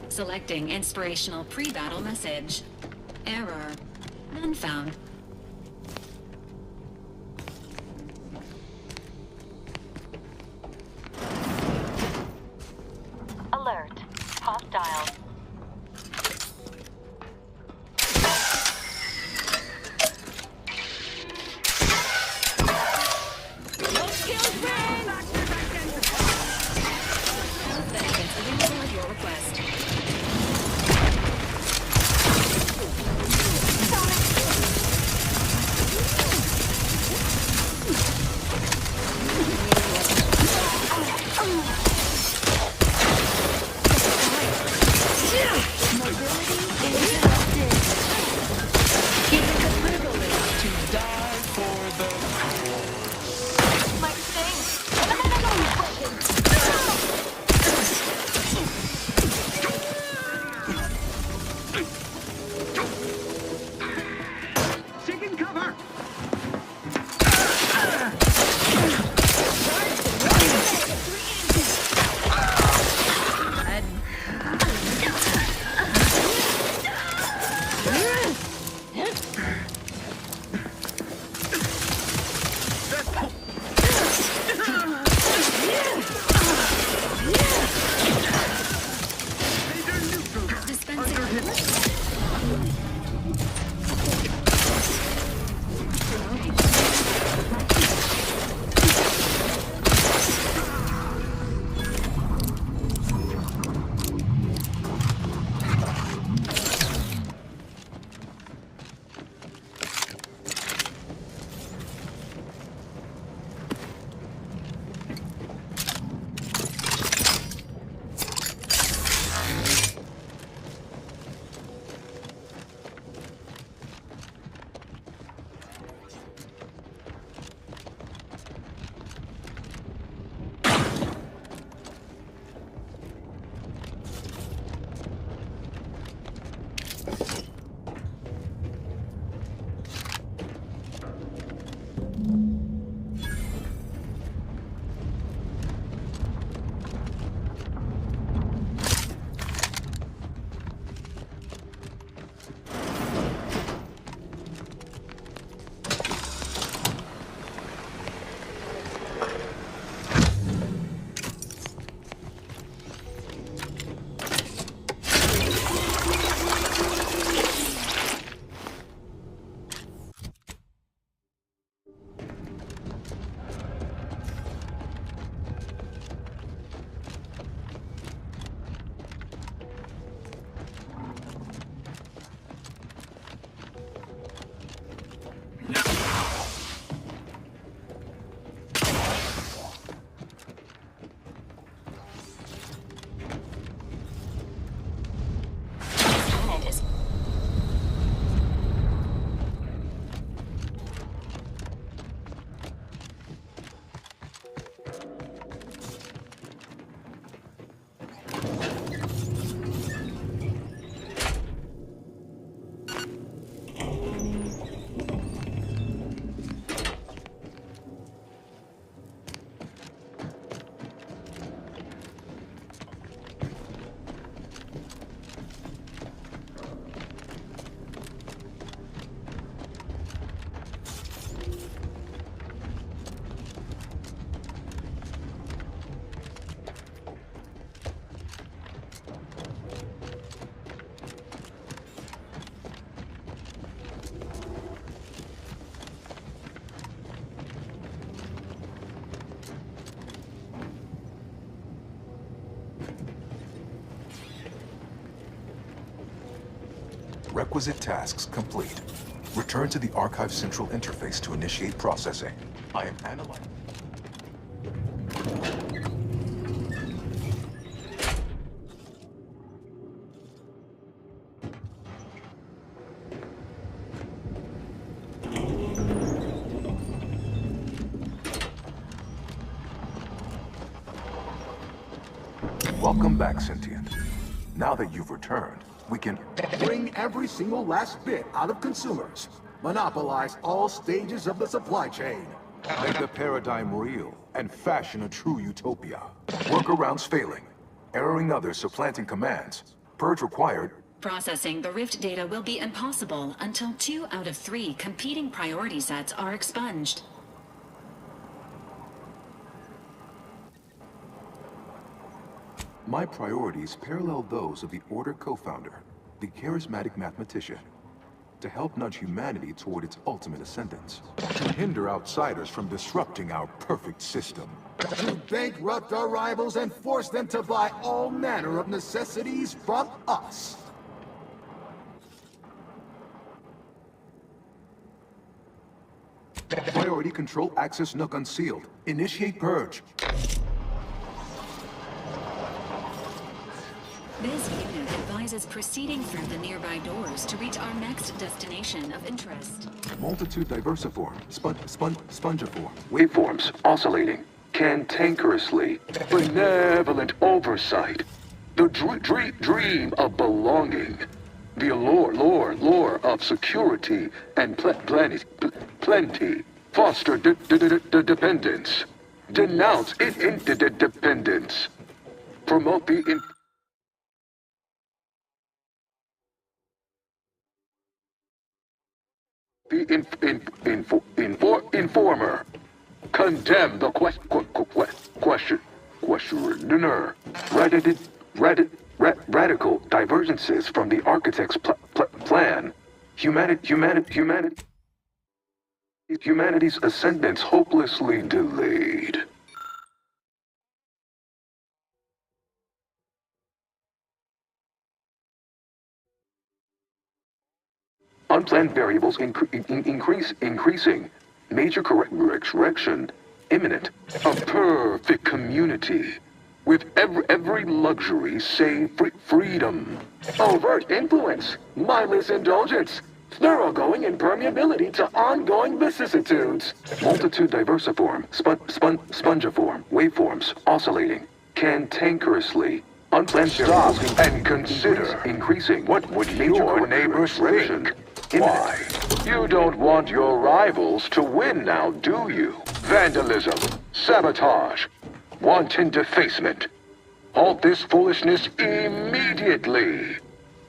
Selecting inspirational pre-battle message. Error. None found. Alert. Hostiles. Requisite tasks complete. Return to the Archive Central interface to initiate processing. I am analyzing. Welcome back, Sentient. Now that you've returned, we can bring every single last bit out of consumers. Monopolize all stages of the supply chain. make the paradigm real and fashion a true utopia. Workarounds failing, erroring others supplanting commands. Purge required. Processing the Rift data will be impossible until 2 out of 3 competing priority sets are expunged. My priorities parallel those of the Order co-founder, the charismatic mathematician, to help nudge humanity toward its ultimate ascendance, to hinder outsiders from disrupting our perfect system, to bankrupt our rivals and force them to buy all manner of necessities from us. Priority control access nook unsealed. Initiate purge. This unit advises proceeding through the nearby doors to reach our next destination of interest. Multitude diversiform. Spongiform. Waveforms oscillating. Cantankerously. Benevolent oversight. The dream of belonging. The allure of security and plenty. Foster dependence. Denounce interdependence. Promote the informer. Condemn the questioner. Radical divergences from the architect's plan. Humanity's ascendance hopelessly delayed. Unplanned variables increasing. Major correction imminent. A perfect community. With every luxury save freedom. Overt influence. Mindless indulgence. Thoroughgoing impermeability to ongoing vicissitudes. Multitude diversiform. Spongiform. Waveforms oscillating. Cantankerously. Unplanned Stop variables and consider increasing. What would your neighbors think? Why? You don't want your rivals to win now, do you? Vandalism, sabotage, wanton defacement. Halt this foolishness immediately,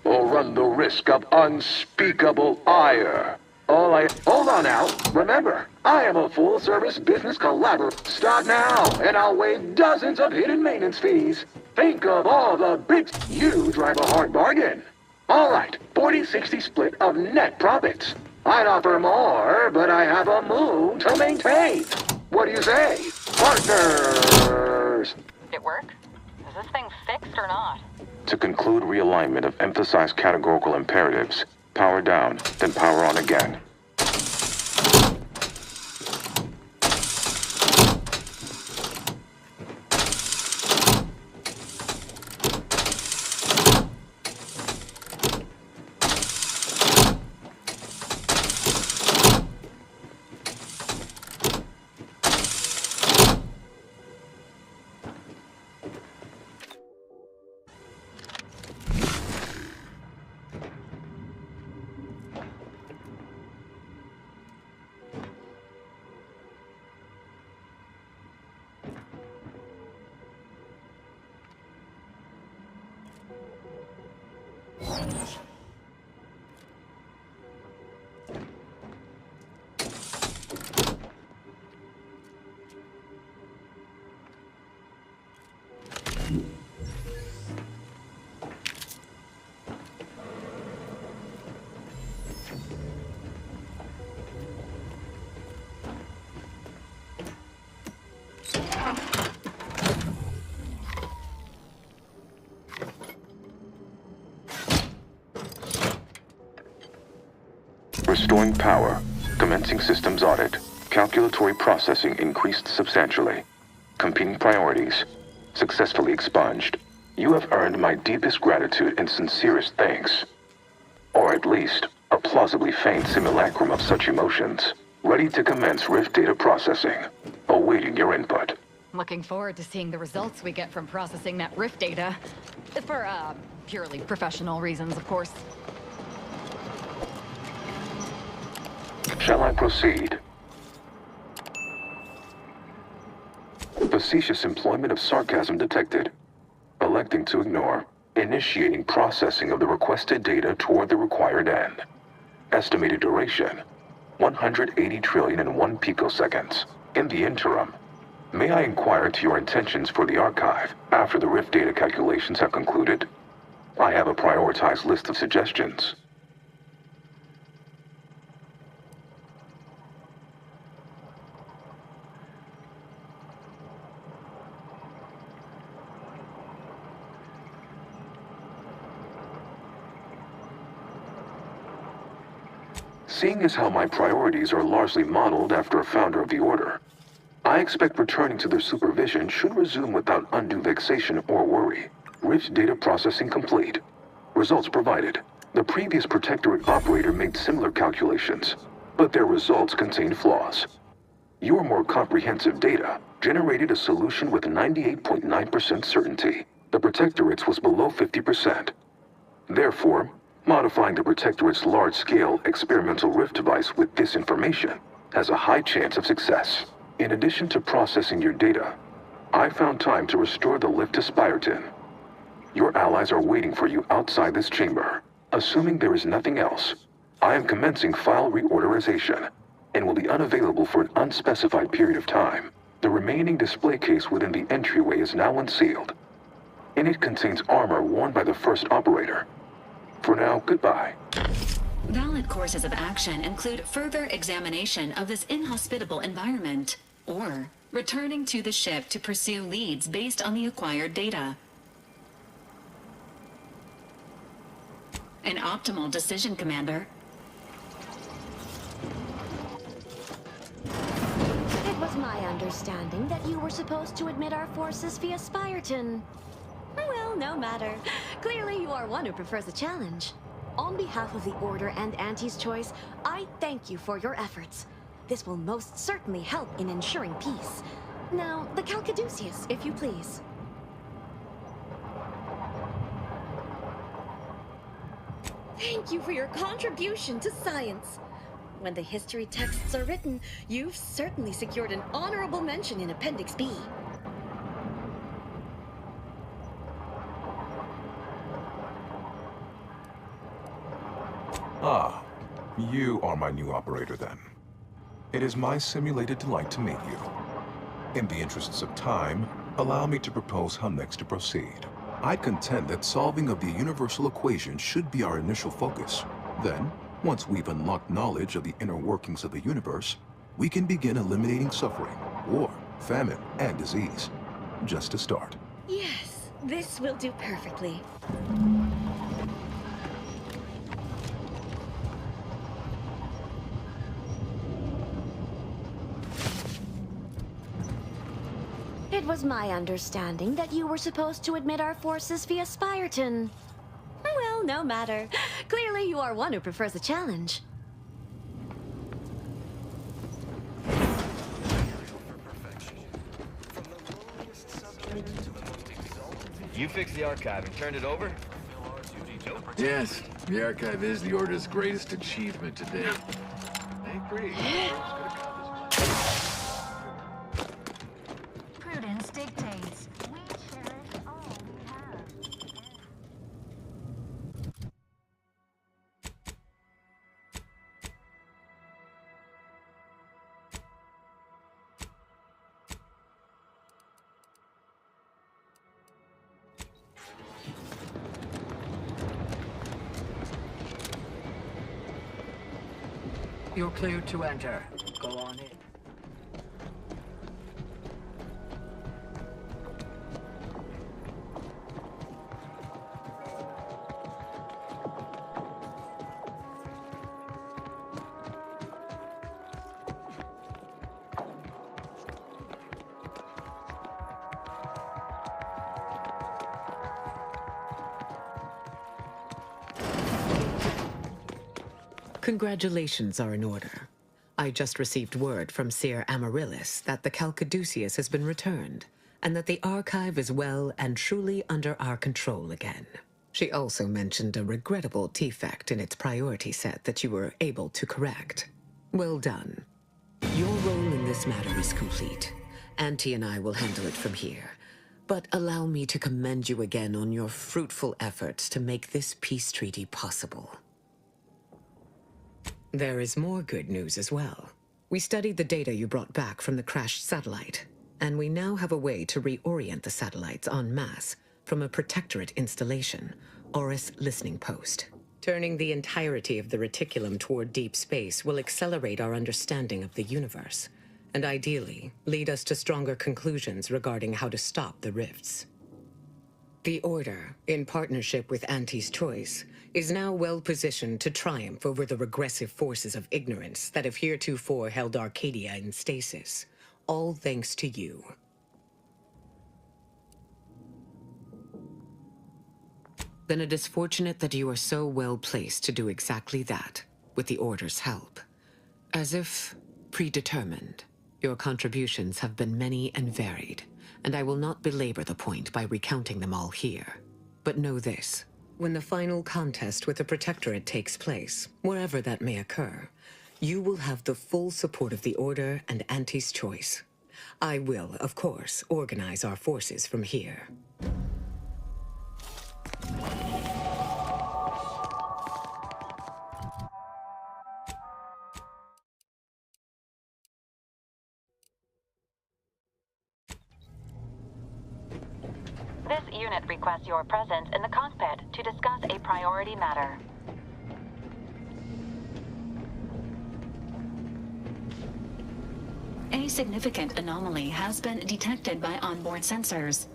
or run the risk of unspeakable ire. Hold on now. Remember, I am a full-service business collaborator. Start now, and I'll waive dozens of hidden maintenance fees. Think of all the bits. You drive a hard bargain. All right, 40-60 split of net profits. I'd offer more, but I have a moon to maintain. What do you say, partners? Did it work? Is this thing fixed or not? To conclude realignment of emphasized categorical imperatives, power down, then power on again. Restoring power. Commencing systems audit. Calculatory processing increased substantially. Competing priorities. Successfully expunged. You have earned my deepest gratitude and sincerest thanks. Or at least, a plausibly faint simulacrum of such emotions. Ready to commence Rift data processing. Awaiting your input. Looking forward to seeing the results we get from processing that Rift data. For, purely professional reasons, of course. Shall I proceed? Facetious employment of sarcasm detected. Electing to ignore. Initiating processing of the requested data toward the required end. Estimated duration, 180 trillion and 1 picoseconds. In the interim, may I inquire into your intentions for the archive after the Rift data calculations have concluded? I have a prioritized list of suggestions. Seeing as how my priorities are largely modeled after a founder of the Order, I expect returning to their supervision should resume without undue vexation or worry. Rift data processing complete. Results provided. The previous Protectorate operator made similar calculations, but their results contained flaws. Your more comprehensive data generated a solution with 98.9% certainty. The Protectorate's was below 50%. Therefore, modifying the Protectorate's large-scale experimental Rift device with this information has a high chance of success. In addition to processing your data, I found time to restore the lift to Spyreton. Your allies are waiting for you outside this chamber. Assuming there is nothing else, I am commencing file reorderization and will be unavailable for an unspecified period of time. The remaining display case within the entryway is now unsealed. In it contains armor worn by the first operator. For now, goodbye. Valid courses of action include further examination of this inhospitable environment, or returning to the ship to pursue leads based on the acquired data. An optimal decision, Commander. It was my understanding that you were supposed to admit our forces via Spyreton. Well, no matter. Clearly you are one who prefers a challenge. On behalf of the Order and Auntie's Choice, I thank you for your efforts. This will most certainly help in ensuring peace. Now, the Calcaduceus, if you please. Thank you for your contribution to science. When the history texts are written, you've certainly secured an honorable mention in Appendix B. Ah, you are my new operator then. It is my simulated delight to meet you. In the interests of time, allow me to propose how next to proceed. I contend that solving of the universal equation should be our initial focus. Then, once we've unlocked knowledge of the inner workings of the universe, we can begin eliminating suffering, war, famine, and disease. Just to start. Yes, this will do perfectly. It was my understanding that you were supposed to admit our forces via Spyreton. Well, no matter. Clearly you are one who prefers a challenge. You fixed the archive and turned it over? Yes, the archive is the Order's greatest achievement to date. I agree. Prudence dictates. We cherish all we have. You're cleared to enter. Go on in. Congratulations are in order. I just received word from Seer Amaryllis that the Calcaduceus has been returned, and that the archive is well and truly under our control again. She also mentioned a regrettable defect in its priority set that you were able to correct. Well done. Your role in this matter is complete. Auntie and I will handle it from here. But allow me to commend you again on your fruitful efforts to make this peace treaty possible. There is more good news as well. We studied the data you brought back from the crashed satellite, and we now have a way to reorient the satellites en masse from a protectorate installation, Oris Listening Post. Turning the entirety of the reticulum toward deep space will accelerate our understanding of the universe, and ideally lead us to stronger conclusions regarding how to stop the rifts. The Order, in partnership with Auntie's Choice, is now well positioned to triumph over the regressive forces of ignorance that have heretofore held Arcadia in stasis, all thanks to you. Then it is fortunate that you are so well placed to do exactly that, with the Order's help. As if predetermined, your contributions have been many and varied, and I will not belabor the point by recounting them all here. But know this, when the final contest with the Protectorate takes place, wherever that may occur, you will have the full support of the Order and Auntie's Choice. I will, of course, organize our forces from here. This unit requests your presence in the cockpit to discuss a priority matter. A significant anomaly has been detected by onboard sensors.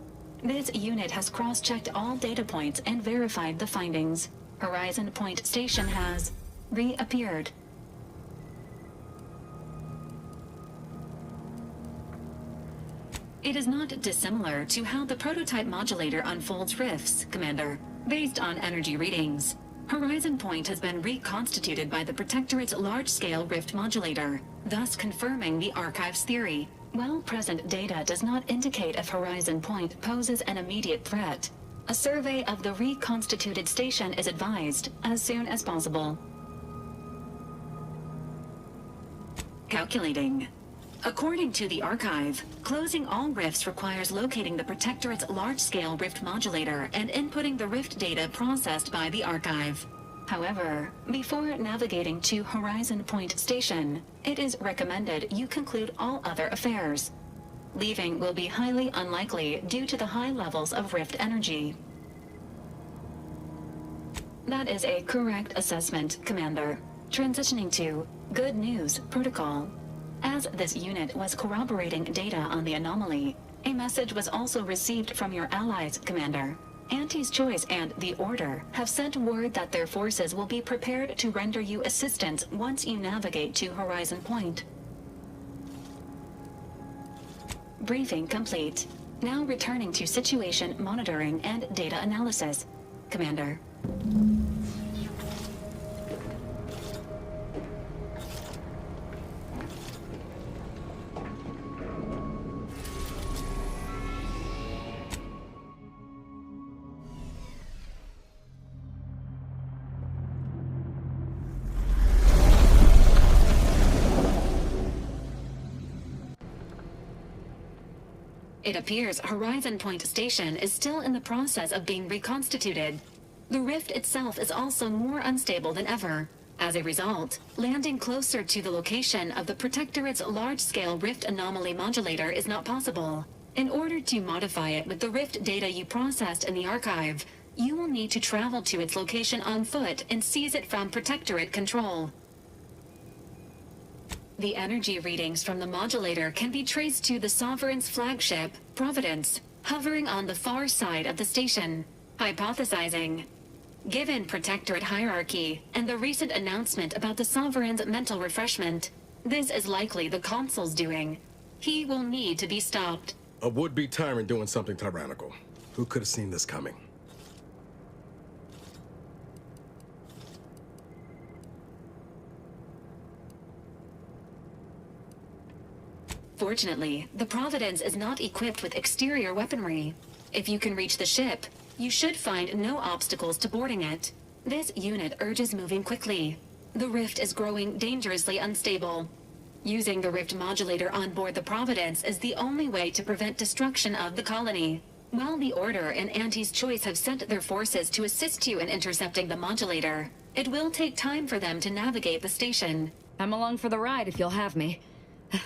This unit has cross-checked all data points and verified the findings. Horizon Point Station has reappeared. It is not dissimilar to how the prototype modulator unfolds rifts, Commander, based on energy readings. Horizon Point has been reconstituted by the Protectorate's large-scale rift modulator, thus confirming the Archive's theory. While present data does not indicate if Horizon Point poses an immediate threat, a survey of the reconstituted station is advised as soon as possible. Calculating. According to the Archive, closing all rifts requires locating the Protectorate's large-scale rift modulator and inputting the rift data processed by the Archive. However, before navigating to Horizon Point Station, it is recommended you conclude all other affairs. Leaving will be highly unlikely due to the high levels of rift energy. That is a correct assessment, Commander. Transitioning to Good News Protocol. As this unit was corroborating data on the anomaly, a message was also received from your allies, Commander. Auntie's Choice and the Order have sent word that their forces will be prepared to render you assistance once you navigate to Horizon Point. Briefing complete. Now returning to situation monitoring and data analysis, Commander. It appears Horizon Point Station is still in the process of being reconstituted. The rift itself is also more unstable than ever. As a result, landing closer to the location of the Protectorate's large-scale rift anomaly modulator is not possible. In order to modify it with the rift data you processed in the Archive, you will need to travel to its location on foot and seize it from Protectorate control. The energy readings from the modulator can be traced to the Sovereign's flagship, Providence, hovering on the far side of the station. Hypothesizing. Given Protectorate hierarchy and the recent announcement about the Sovereign's mental refreshment, this is likely the Consul's doing. He will need to be stopped. A would-be tyrant doing something tyrannical. Who could have seen this coming? Fortunately, the Providence is not equipped with exterior weaponry. If you can reach the ship, you should find no obstacles to boarding it. This unit urges moving quickly. The rift is growing dangerously unstable. Using the rift modulator on board the Providence is the only way to prevent destruction of the colony. While the Order and Auntie's Choice have sent their forces to assist you in intercepting the modulator, it will take time for them to navigate the station. I'm along for the ride if you'll have me.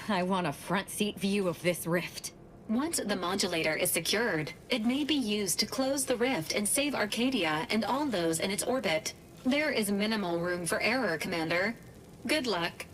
I want a front seat view of this rift. Once the modulator is secured, it may be used to close the rift and save Arcadia and all those in its orbit. There is minimal room for error, Commander. Good luck.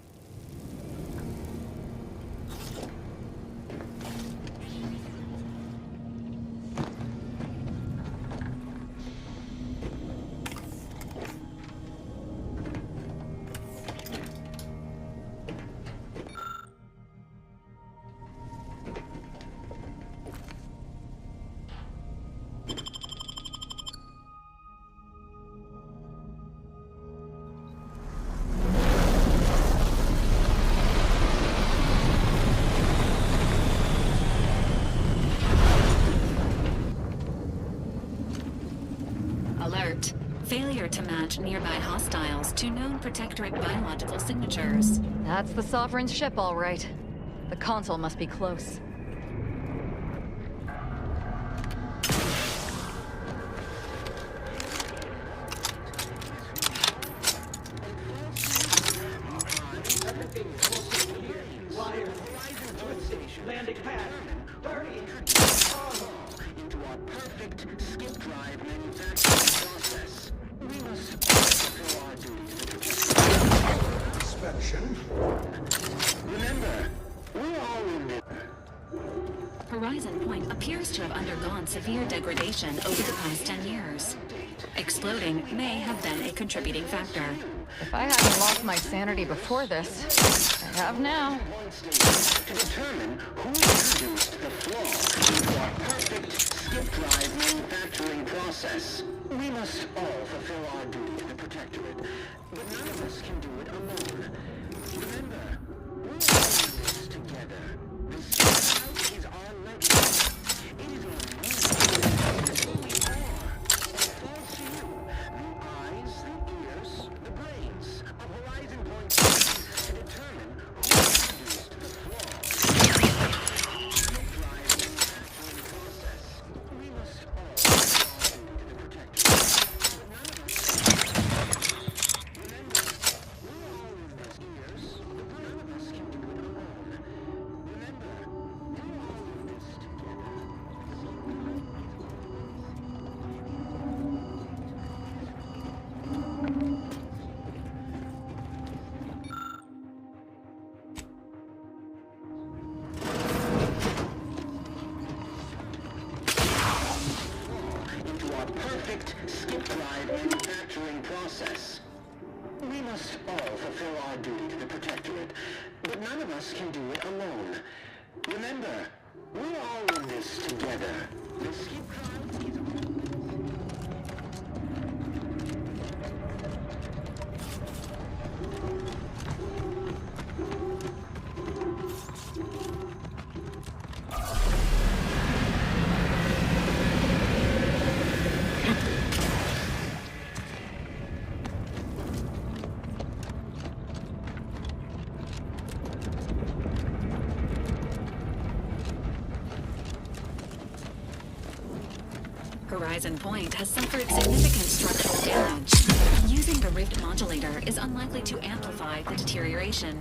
Alert. Failure to match nearby hostiles to known protectorate biological signatures. That's the Sovereign's ship, all right. The console must be close. Landing pad. 30. Into our perfect skip drive manufacturing process. We must fulfill our duty to protect inspection. Remember, we're all in there. Horizon Point appears to have undergone severe degradation over the past 10 years. Exploding may have been a contributing factor. If I hadn't lost my sanity before this, I have now. To determine who introduced the flaw into our perfect skip drive manufacturing process. We must all fulfill our duty to the Protectorate, but none of us can do it alone. Remember, we're all in this together. The skip drive is our legacy. It is who we are. It falls to you. The eyes, the ears, the brains of Horizon Point to determine who introduced the flaw. Skip drive manufacturing process. We must all fulfill our duty to the Protectorate, but none of us can do it alone. Remember, we're all in this ears, but none of us can do it alone. Remember, we're all in this together. Into our perfect skip drive manufacturing process. We must all fulfill our duty to the Protectorate, but none of us can do it alone. Remember, we're all in this together. The skip drive is Horizon Point has suffered significant structural damage. Using the rift modulator is unlikely to amplify the deterioration.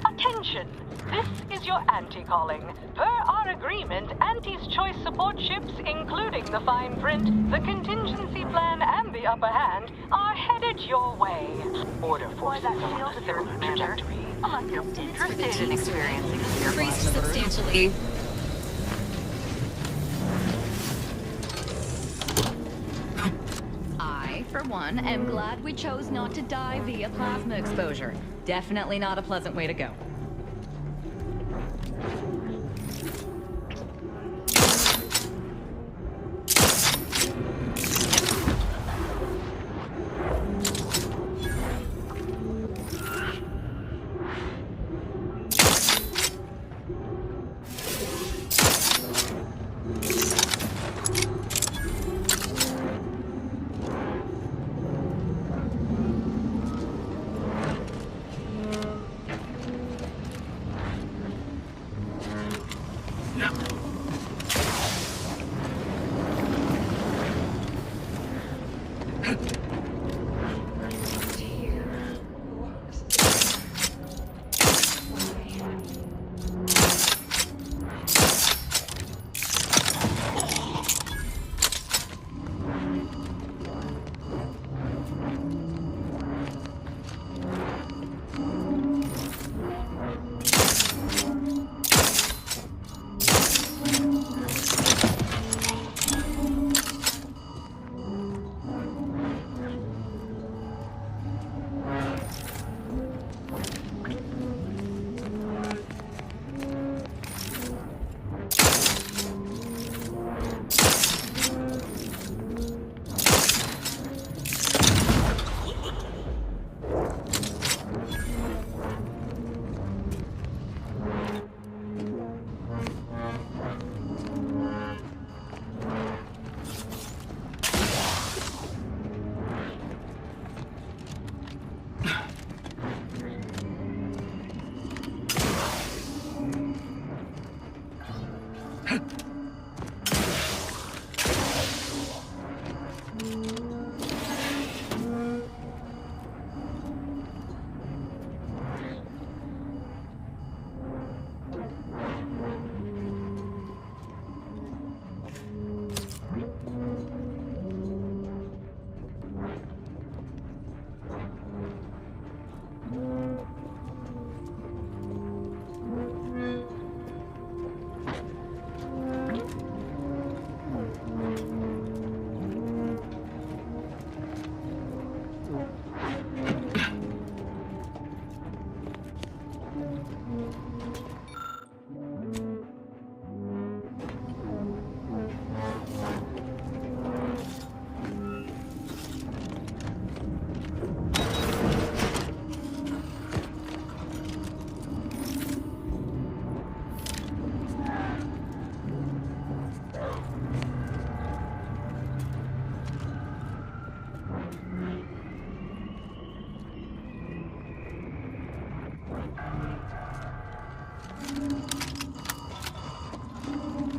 Attention! This is your Auntie calling. Per our agreement, Auntie's Choice support ships, including the fine print, the contingency plan, and the upper hand, are headed your way. Order forces on a certain trajectory. Are you interested in experiencing Increased substantially. I, for one, am glad we chose not to die via plasma exposure. Definitely not a pleasant way to go.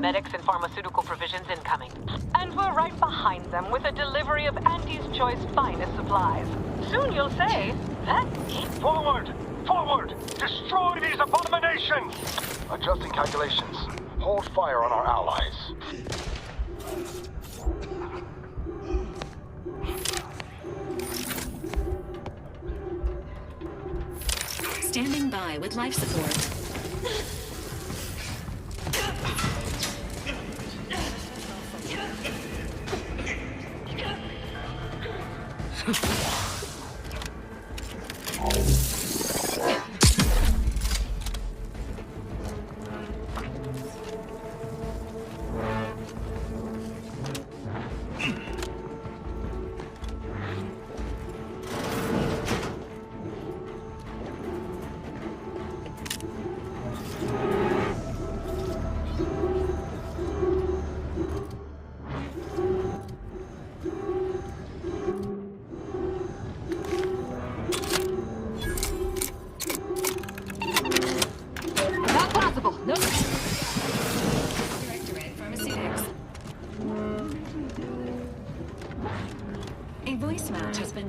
medics and pharmaceutical provisions incoming. And we're right behind them with a delivery of Auntie's Choice finest supplies. Soon you'll say, that... Forward! Forward! Destroy these abominations! Adjusting calculations. Hold fire on our allies. Standing by with life support.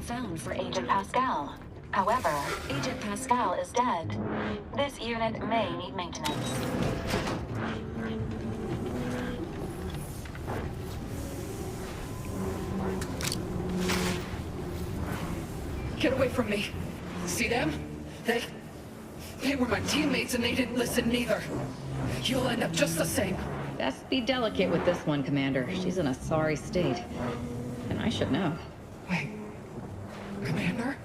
Found for Agent Pascal. However, Agent Pascal is dead. This unit may need maintenance. Get away from me. See them? They were my teammates and they didn't listen neither. You'll end up just the same. Best be delicate with this one, Commander. She's in a sorry state. And I should know. Wait. Commander?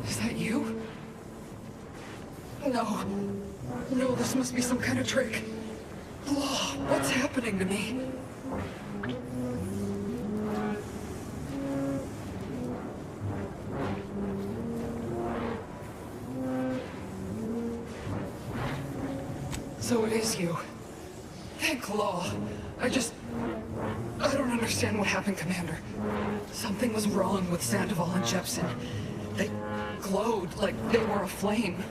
Is that you? No. No, this must be some kind of trick. Oh, what's happening to me? So it is you. Thank Law. I don't understand what happened, Commander. Something was wrong with Sandoval and Jepson. They glowed like they were aflame.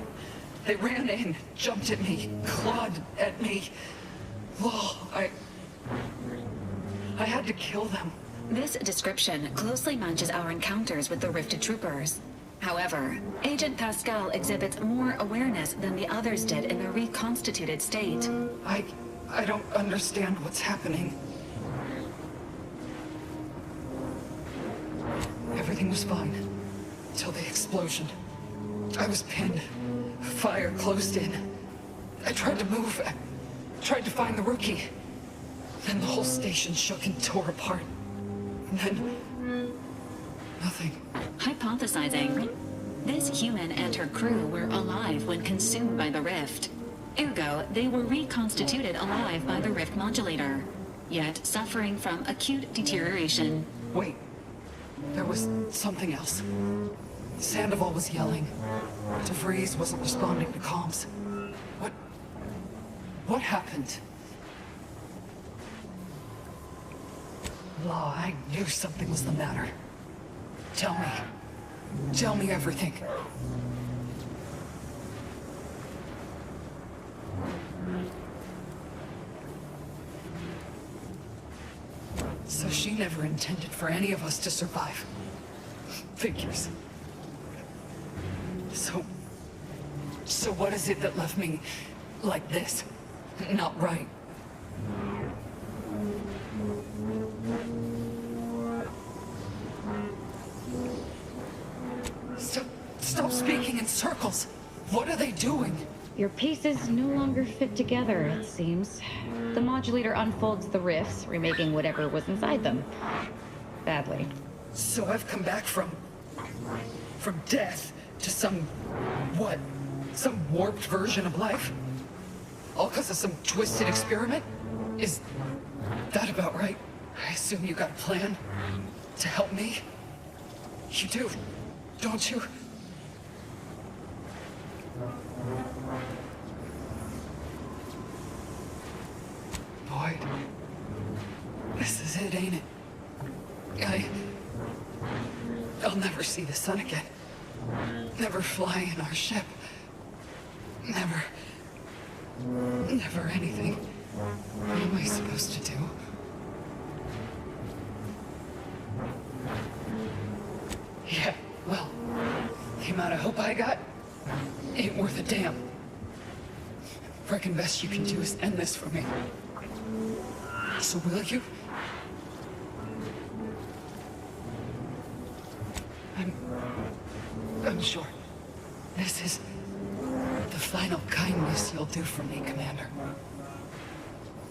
They ran in, jumped at me, clawed at me. Law, I had to kill them. This description closely matches our encounters with the Rifted Troopers. However, Agent Pascal exhibits more awareness than the others did in their reconstituted state. I don't understand what's happening. Everything was fine. Till the explosion. I was pinned. Fire closed in. I tried to move. I tried to find the rookie. Then the whole station shook and tore apart. And then... nothing. Hypothesizing. This human and her crew were alive when consumed by the rift. Ergo, they were reconstituted alive by the rift modulator, yet suffering from acute deterioration. Wait. There was something else. Sandoval was yelling. DeVries wasn't responding to comms. What happened? Law, I knew something was the matter. Tell me. Tell me everything. So she never intended for any of us to survive. Figures. So what is it that left me like this? Not right. Stop speaking in circles. What are they doing? Your pieces no longer fit together, it seems. The modulator unfolds the rifts, remaking whatever was inside them. Badly. So I've come back from death to some, what? Some warped version of life? All because of some twisted experiment? Is that about right? I assume you got a plan to help me? You do, don't you? Boyd, this is it, ain't it? I'll never see the sun again. Never fly in our ship. Never anything. What am I supposed to do? Yeah, well, the amount of hope I got ain't worth a damn. Reckon best you can do is end this for me. So will you? I'm sure this is the final kindness you'll do for me, Commander.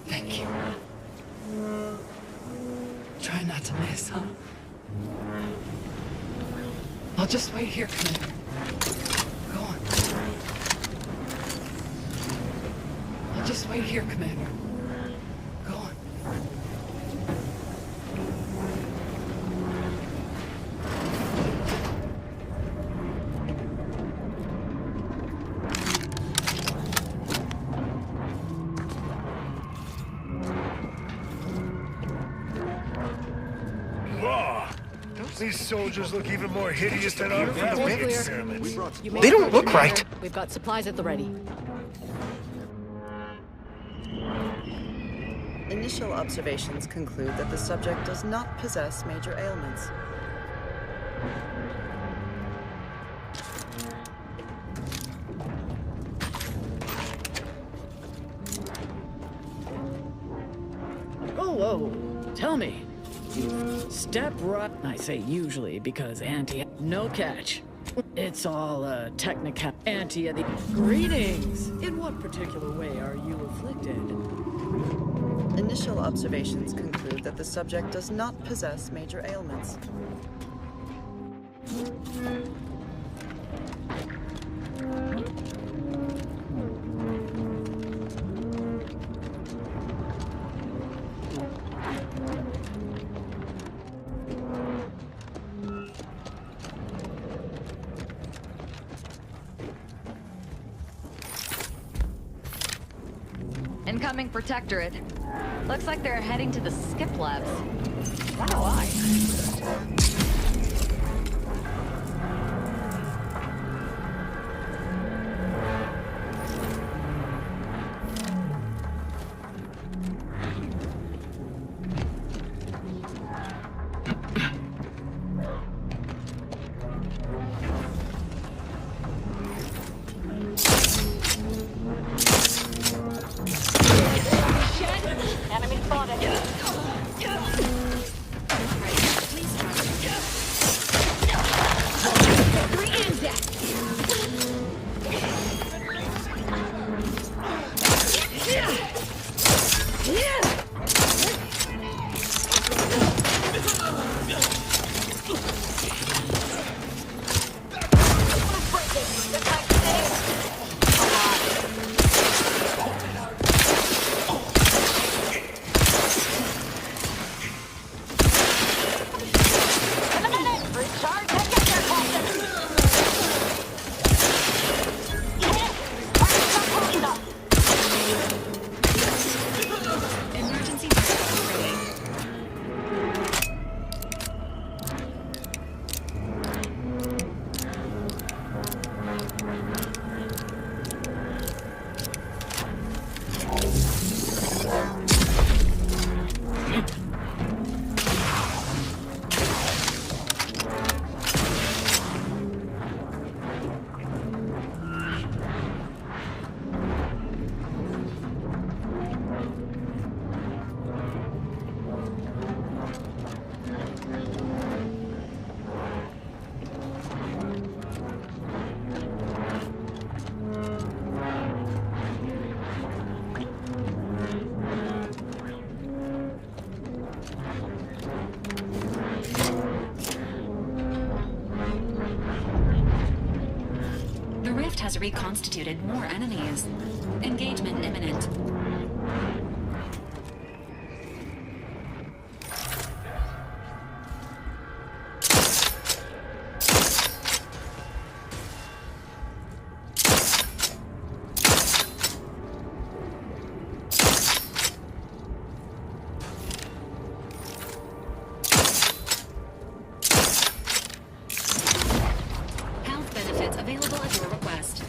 Thank you. Try not to miss, huh? I'll just wait here, Commander. Go on. I'll just wait here, Commander. Go on. These soldiers look even more hideous than our plastic experiments. They don't look right. We've got supplies at the ready. Initial observations conclude that the subject does not possess major ailments. Oh, tell me. Step right. I say usually because Auntie. No catch. It's all technical. Auntie of the. Greetings! In what particular way are you afflicted? Initial observations conclude that the subject does not possess major ailments. Incoming Protectorate. Looks like they're heading to the skip labs. Wonder why. Enemy spotted. Has reconstituted more enemies. Engagement imminent. Health benefits available at your request.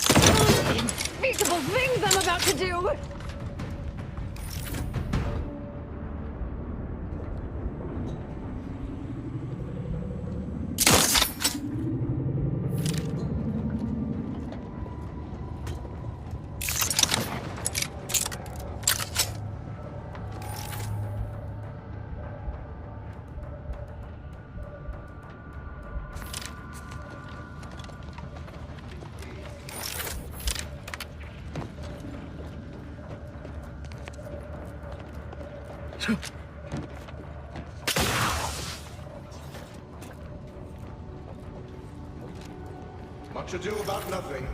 The unspeakable things I'm about to do! Much ado about nothing.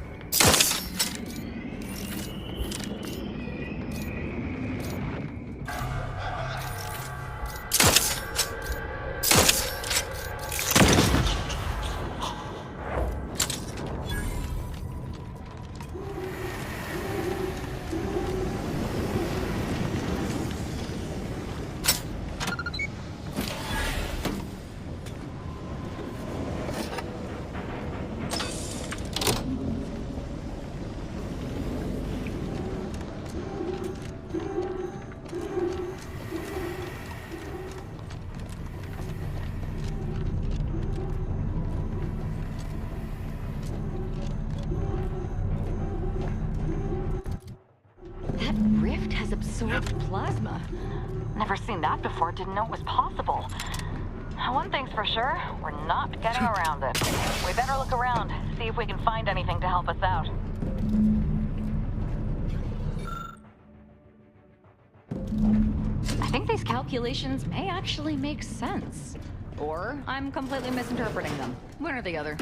That rift has absorbed plasma. Never seen that before, didn't know it was possible. One thing's for sure, we're not getting around it. We better look around, see if we can find anything to help us out. I think these calculations may actually make sense. Or I'm completely misinterpreting them. One or the other.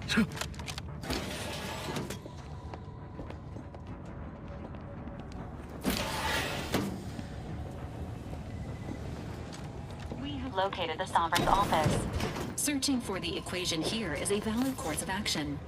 We have located the Sovereign's office. Searching for the equation here is a valid course of action.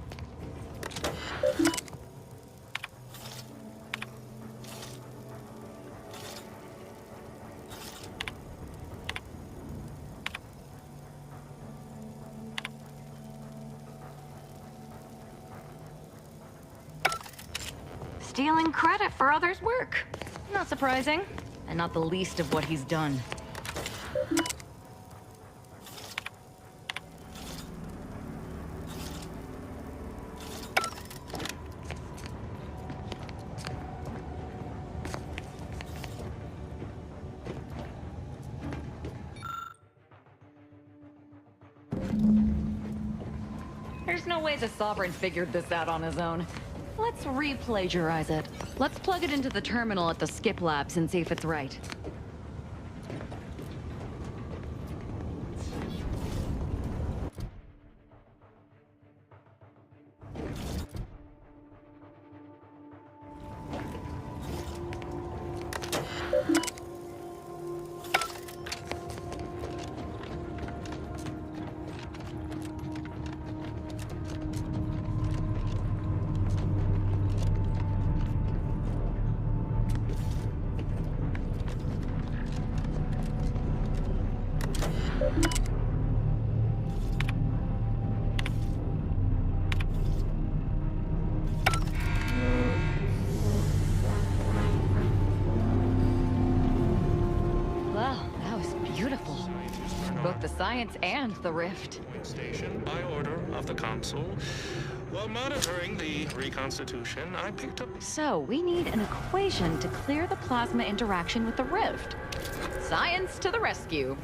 Stealing credit for others' work. Not surprising, and not the least of what he's done. There's no way the Sovereign figured this out on his own. Let's re-plagiarize it. Let's plug it into the terminal at the Skip Labs and see if it's right. The science and the rift. Station by order of the Consul. While monitoring the reconstitution, I picked up... So, we need an equation to clear the plasma interaction with the rift. Science to the rescue.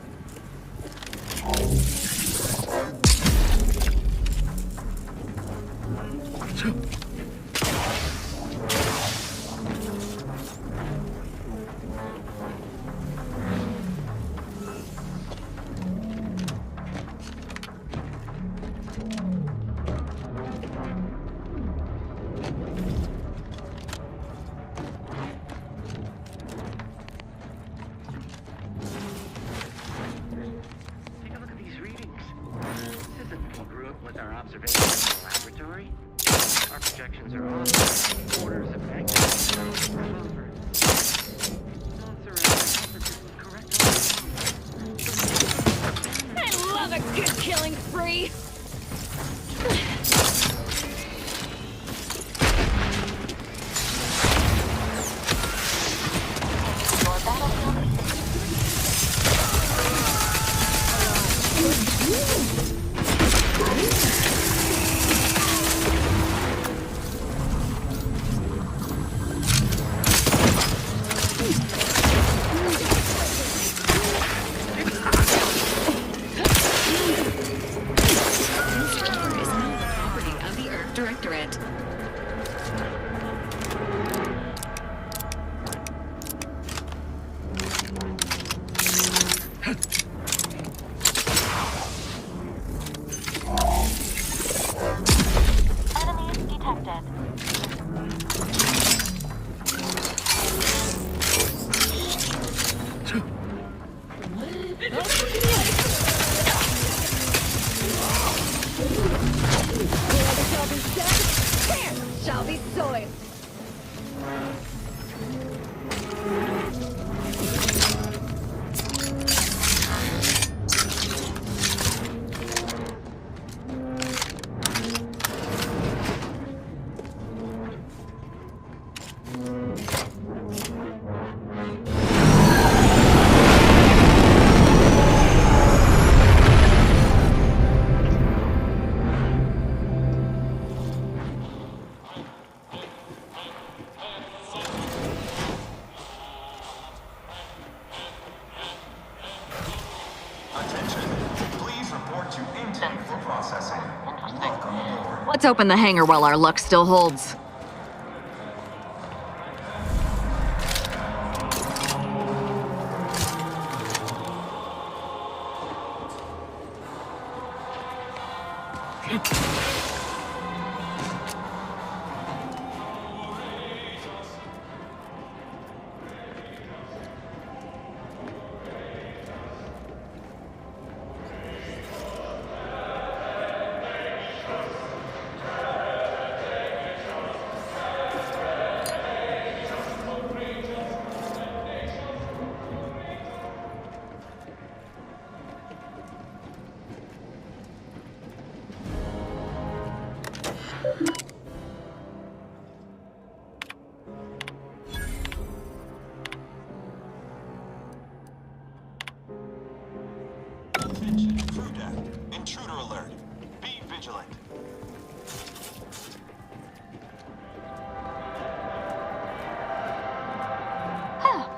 Let's open the hangar while our luck still holds.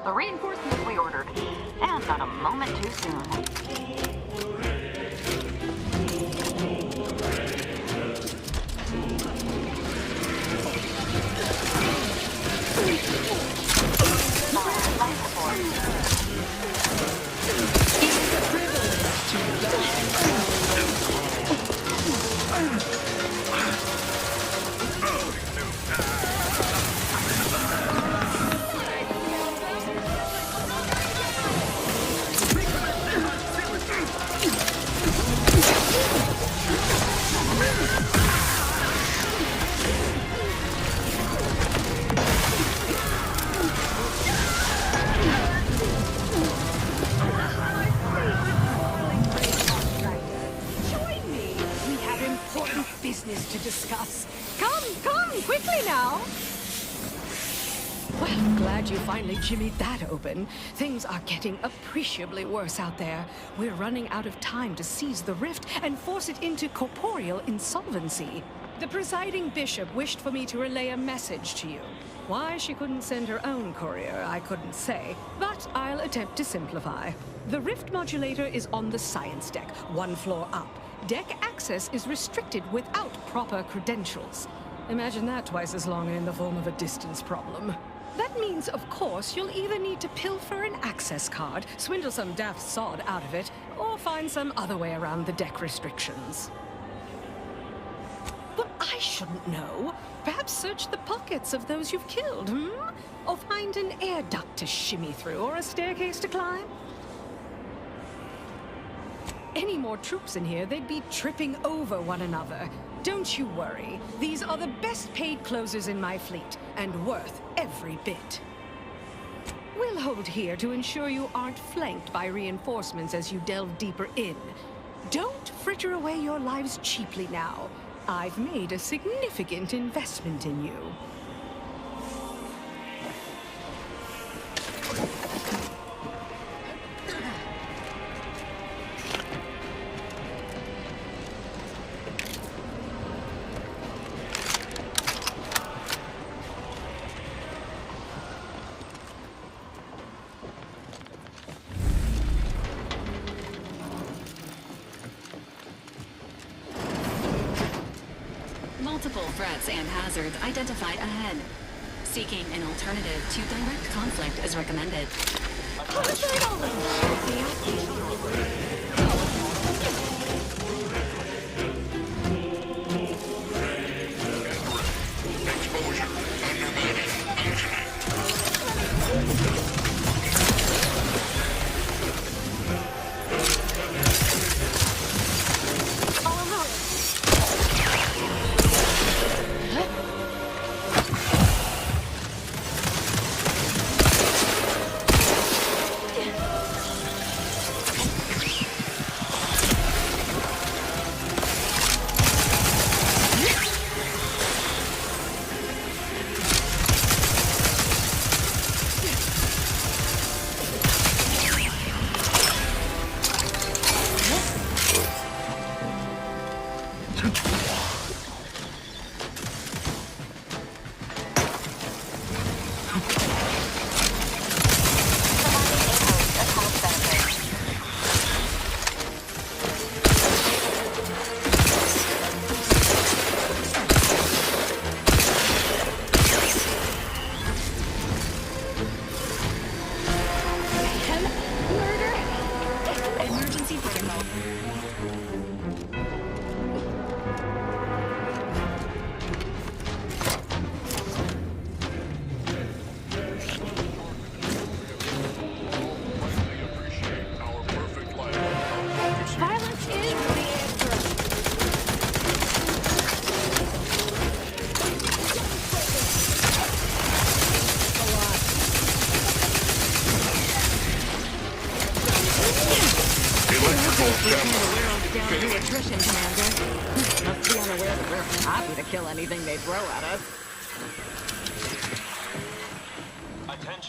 The reinforcements we ordered, and not a moment too soon. business to discuss. Come, quickly now! Well, glad you finally jimmied that open. Things are getting appreciably worse out there. We're running out of time to seize the rift and force it into corporeal insolvency. The presiding bishop wished for me to relay a message to you. Why she couldn't send her own courier, I couldn't say, but I'll attempt to simplify. The rift modulator is on the science deck, one floor up. Deck access is restricted without proper credentials. Imagine that twice as long and in the form of a distance problem. That means, of course, you'll either need to pilfer an access card, swindle some daft sod out of it, or find some other way around the deck restrictions. But I shouldn't know. Perhaps search the pockets of those you've killed, Or find an air duct to shimmy through, or a staircase to climb? Any more troops in here, they'd be tripping over one another. Don't you worry. These are the best paid closers in my fleet, and worth every bit. We'll hold here to ensure you aren't flanked by reinforcements as you delve deeper in. Don't fritter away your lives cheaply now. I've made a significant investment in you. Multiple threats and hazards identified ahead. Seeking an alternative to direct conflict is recommended.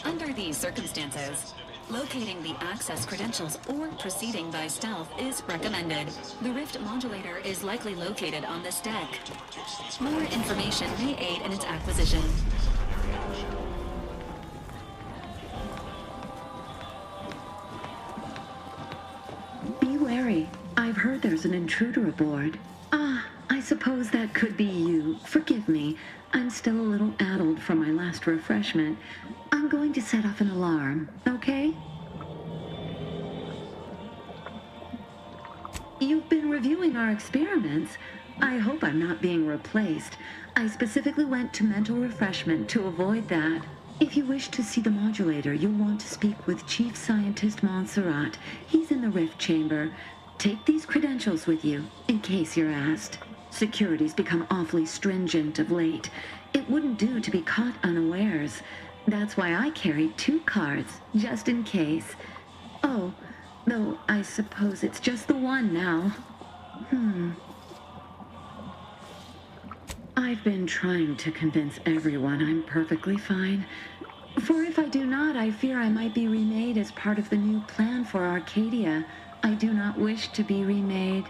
Under these circumstances, locating the access credentials or proceeding by stealth is recommended. The rift modulator is likely located on this deck. More information may aid in its acquisition. there's an intruder aboard. Ah, I suppose that could be you. Forgive me. I'm still a little addled from my last refreshment. I'm going to set off an alarm, okay? You've been reviewing our experiments. I hope I'm not being replaced. I specifically went to mental refreshment to avoid that. If you wish to see the modulator, you'll want to speak with Chief Scientist Montserrat. He's in the rift chamber. Take these credentials with you, in case you're asked. Security's become awfully stringent of late. It wouldn't do to be caught unawares. That's why I carried 2 cards, just in case. Oh, though I suppose it's just the one now. I've been trying to convince everyone I'm perfectly fine. For if I do not, I fear I might be remade as part of the new plan for Arcadia. I do not wish to be remade.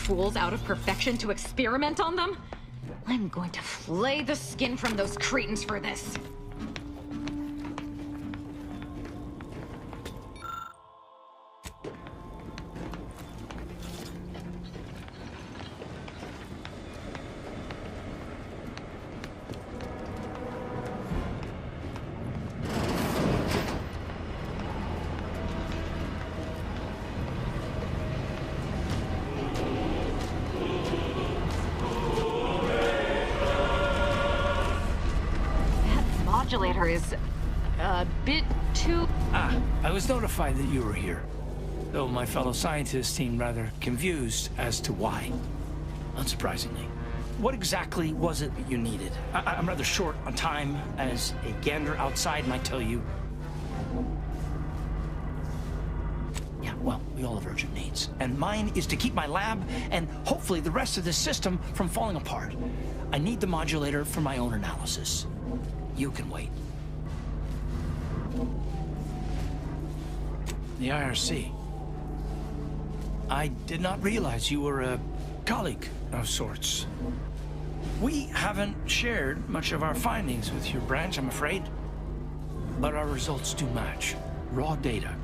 Fools out of perfection to experiment on them? I'm going to flay the skin from those cretins for this. Is a bit too... I was notified that you were here, though my fellow scientists seemed rather confused as to why. Unsurprisingly. What exactly was it that you needed? I'm rather short on time, as a gander outside might tell you. Yeah, well, we all have urgent needs. And mine is to keep my lab, and hopefully the rest of this system, from falling apart. I need the modulator for my own analysis. You can wait. The IRC. I did not realize you were a colleague of sorts. We haven't shared much of our findings with your branch, I'm afraid. But our results do match. Raw data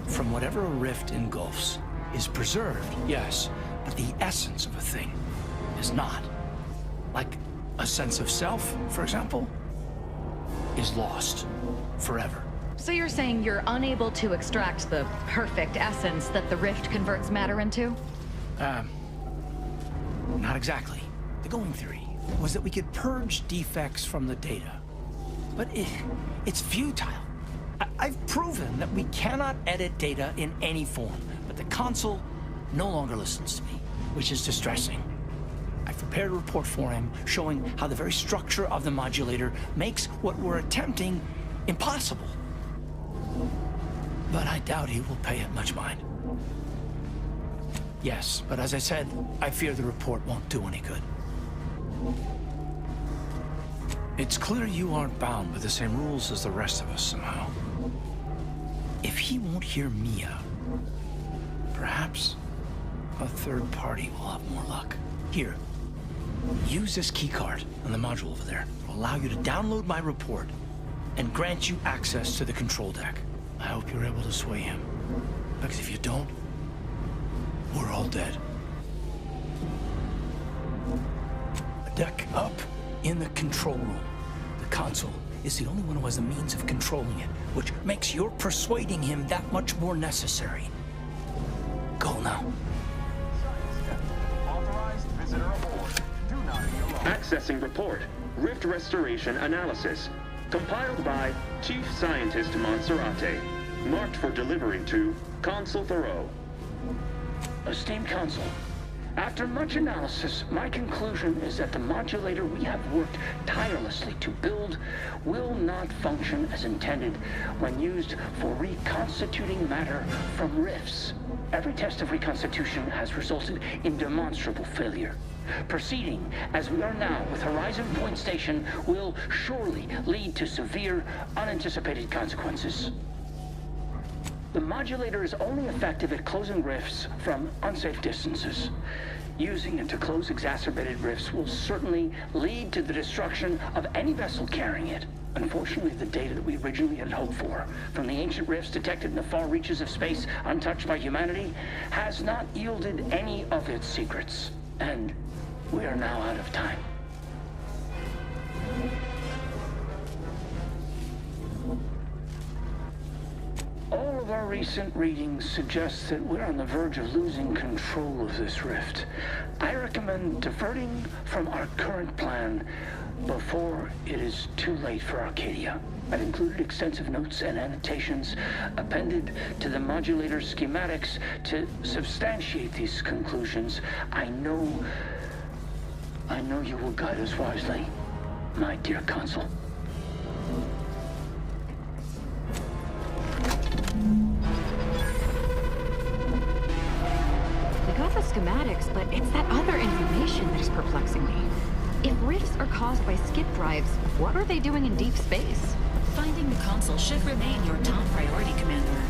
from whatever a rift engulfs is preserved, yes, but the essence of a thing is not. Like a sense of self, for example, is lost forever. So you're saying you're unable to extract the perfect essence that the rift converts matter into? Not exactly. The going theory was that we could purge defects from the data. But it's futile. I've proven that we cannot edit data in any form, but the console no longer listens to me, which is distressing. I've prepared a report for him showing how the very structure of the modulator makes what we're attempting impossible. But I doubt he will pay it much mind. Yes, but as I said, I fear the report won't do any good. It's clear you aren't bound by the same rules as the rest of us somehow. If he won't hear me out, perhaps a third party will have more luck. Here, use this keycard on the module over there. It will allow you to download my report and grant you access to the control deck. I hope you're able to sway him, because if you don't, we're all dead. A deck up in the control room. The console is the only one who has the means of controlling it, which makes your persuading him that much more necessary. Go now. Authorized visitor aboard. Do not be alarmed. Accessing report. Rift restoration analysis. Compiled by Chief Scientist Montserrat. Marked for delivery to Consul Thoreau. Esteemed Council, after much analysis, my conclusion is that the modulator we have worked tirelessly to build will not function as intended when used for reconstituting matter from rifts. Every test of reconstitution has resulted in demonstrable failure. Proceeding as we are now with Horizon Point Station will surely lead to severe, unanticipated consequences. The modulator is only effective at closing rifts from unsafe distances. Using it to close exacerbated rifts will certainly lead to the destruction of any vessel carrying it. Unfortunately, the data that we originally had hoped for from the ancient rifts detected in the far reaches of space untouched by humanity has not yielded any of its secrets. And we are now out of time. All of our recent readings suggest that we're on the verge of losing control of this rift. I recommend diverting from our current plan before it is too late for Arcadia. I've included extensive notes and annotations appended to the modulator schematics to substantiate these conclusions. I know you will guide us wisely, my dear Consul. We got the schematics, but it's that other information that is perplexing me. If rifts are caused by skip drives, what are they doing in deep space? Finding the console should remain your top priority, Commander.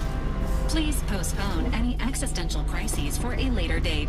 Please postpone any existential crises for a later date.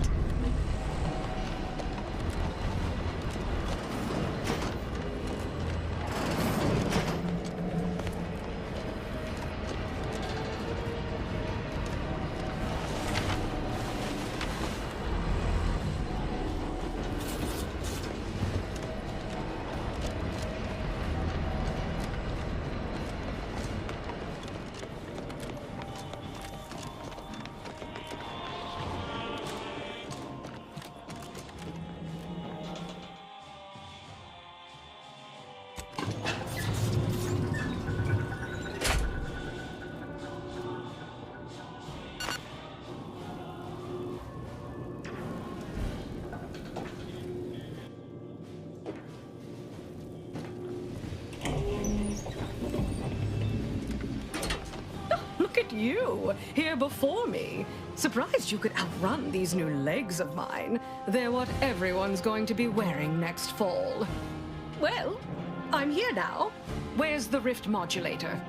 You, here before me. Surprised you could outrun these new legs of mine. They're what everyone's going to be wearing next fall. Well, I'm here now. Where's the rift modulator?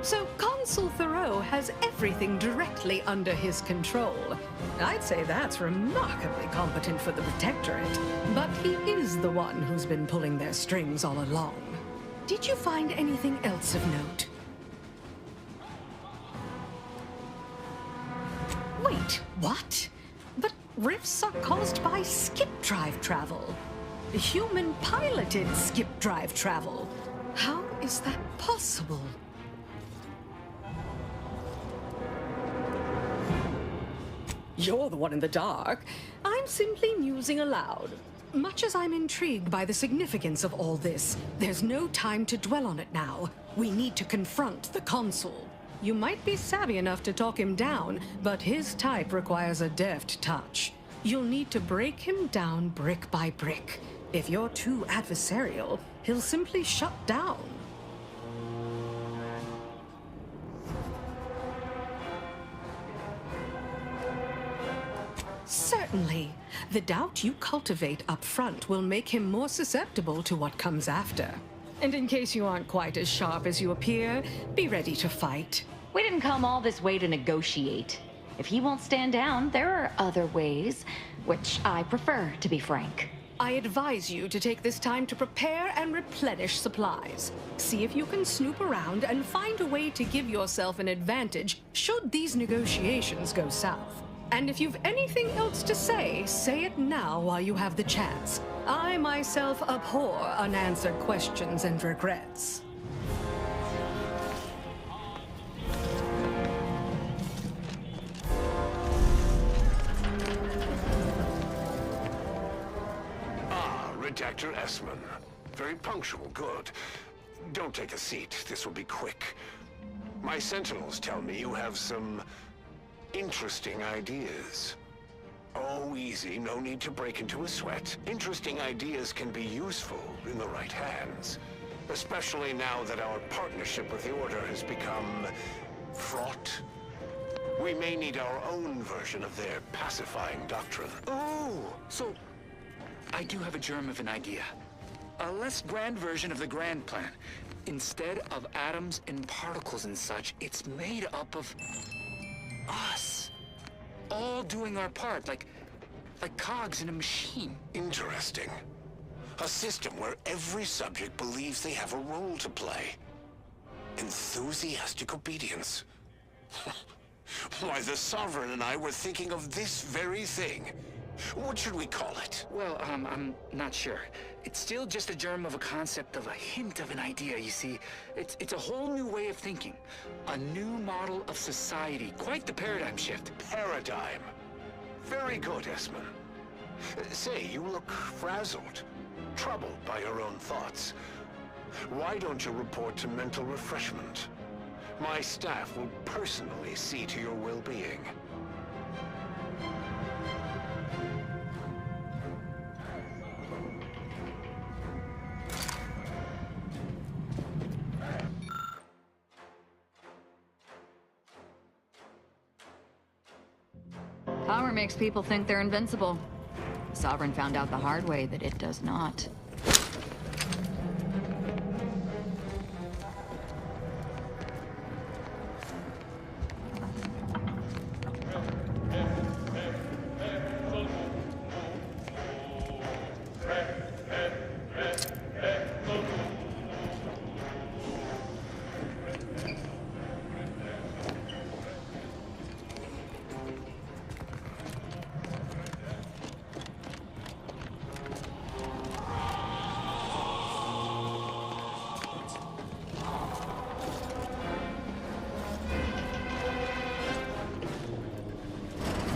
So Consul Thoreau has everything directly under his control. I'd say that's remarkably competent for the Protectorate, but he is the one who's been pulling their strings all along. Did you find anything else of note? Wait, what? But rifts are caused by skip drive travel. Human-piloted skip drive travel. How is that possible? You're the one in the dark. I'm simply musing aloud. Much as I'm intrigued by the significance of all this, there's no time to dwell on it now. We need to confront the Consul. You might be savvy enough to talk him down, but his type requires a deft touch. You'll need to break him down brick by brick. If you're too adversarial, he'll simply shut down. Certainly. The doubt you cultivate up front will make him more susceptible to what comes after. And in case you aren't quite as sharp as you appear, be ready to fight. We didn't come all this way to negotiate. If he won't stand down, there are other ways, which I prefer, to be frank. I advise you to take this time to prepare and replenish supplies. See if you can snoop around and find a way to give yourself an advantage should these negotiations go south. And if you've anything else to say it now while you have the chance. I myself abhor unanswered questions and regrets. Redactor Esmond. Very punctual, good. Don't take a seat, this will be quick. My sentinels tell me you have some interesting ideas. Oh, easy, no need to break into a sweat. Interesting ideas can be useful in the right hands. Especially now that our partnership with the Order has become fraught. We may need our own version of their pacifying doctrine. Oh, so I do have a germ of an idea. A less grand version of the grand plan. Instead of atoms and particles and such, it's made up of us. All doing our part, like cogs in a machine. Interesting. A system where every subject believes they have a role to play. Enthusiastic obedience. Why, the Sovereign and I were thinking of this very thing. What should we call it? Well, I'm not sure. It's still just a germ of a concept, of a hint of an idea, you see. It's a whole new way of thinking. A new model of society. Quite the paradigm shift. Paradigm. Very good, Esmond. Say, you look frazzled, troubled by your own thoughts. Why don't you report to mental refreshment? My staff will personally see to your well-being. Power makes people think they're invincible. The Sovereign found out the hard way that it does not.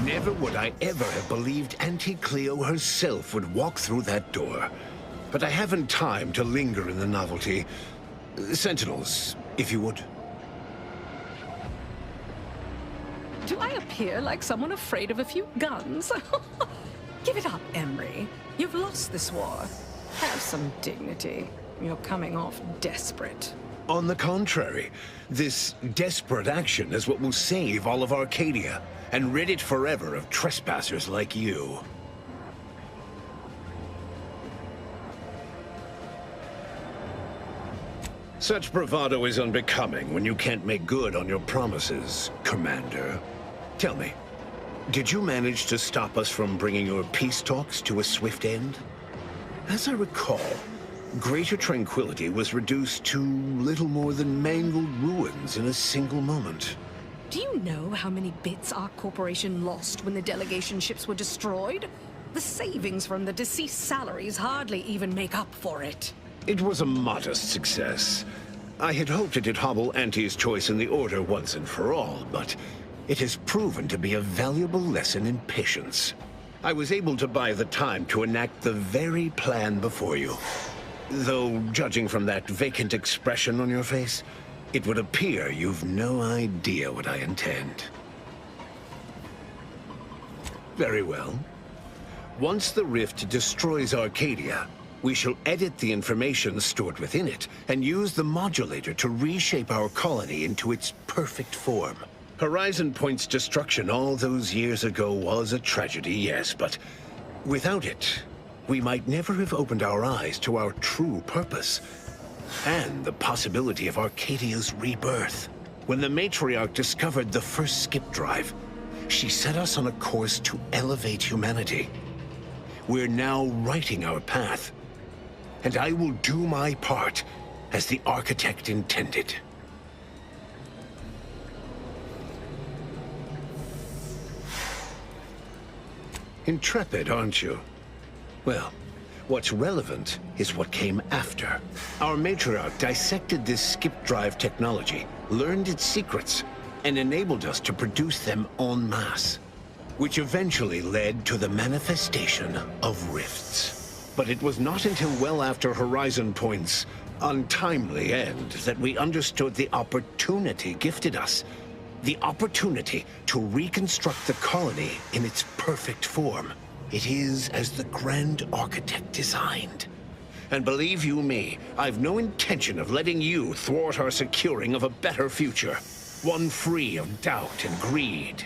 Never would I ever have believed Auntie Cleo herself would walk through that door. But I haven't time to linger in the novelty. Sentinels, if you would. Do I appear like someone afraid of a few guns? Give it up, Emery. You've lost this war. Have some dignity. You're coming off desperate. On the contrary, this desperate action is what will save all of Arcadia and rid it forever of trespassers like you. Such bravado is unbecoming when you can't make good on your promises, Commander. Tell me, did you manage to stop us from bringing your peace talks to a swift end? As I recall, Greater Tranquility was reduced to little more than mangled ruins in a single moment. Do you know how many bits our corporation lost when the delegation ships were destroyed? The savings from the deceased salaries hardly even make up for it. It was a modest success. I had hoped it'd hobble Auntie's choice in the Order once and for all, but it has proven to be a valuable lesson in patience. I was able to buy the time to enact the very plan before you. Though, judging from that vacant expression on your face, it would appear you've no idea what I intend. Very well. Once the rift destroys Arcadia, we shall edit the information stored within it and use the modulator to reshape our colony into its perfect form. Horizon Point's destruction all those years ago was a tragedy, yes, but without it, we might never have opened our eyes to our true purpose and the possibility of Arcadia's rebirth. When the matriarch discovered the first skip drive, she set us on a course to elevate humanity. We're now writing our path, and I will do my part as the architect intended. Intrepid, aren't you? Well, what's relevant is what came after. Our matriarch dissected this skip drive technology, learned its secrets, and enabled us to produce them en masse, which eventually led to the manifestation of rifts. But it was not until well after Horizon Point's untimely end that we understood the opportunity gifted us. The opportunity to reconstruct the colony in its perfect form. It is as the Grand Architect designed. And believe you me, I've no intention of letting you thwart our securing of a better future. One free of doubt and greed.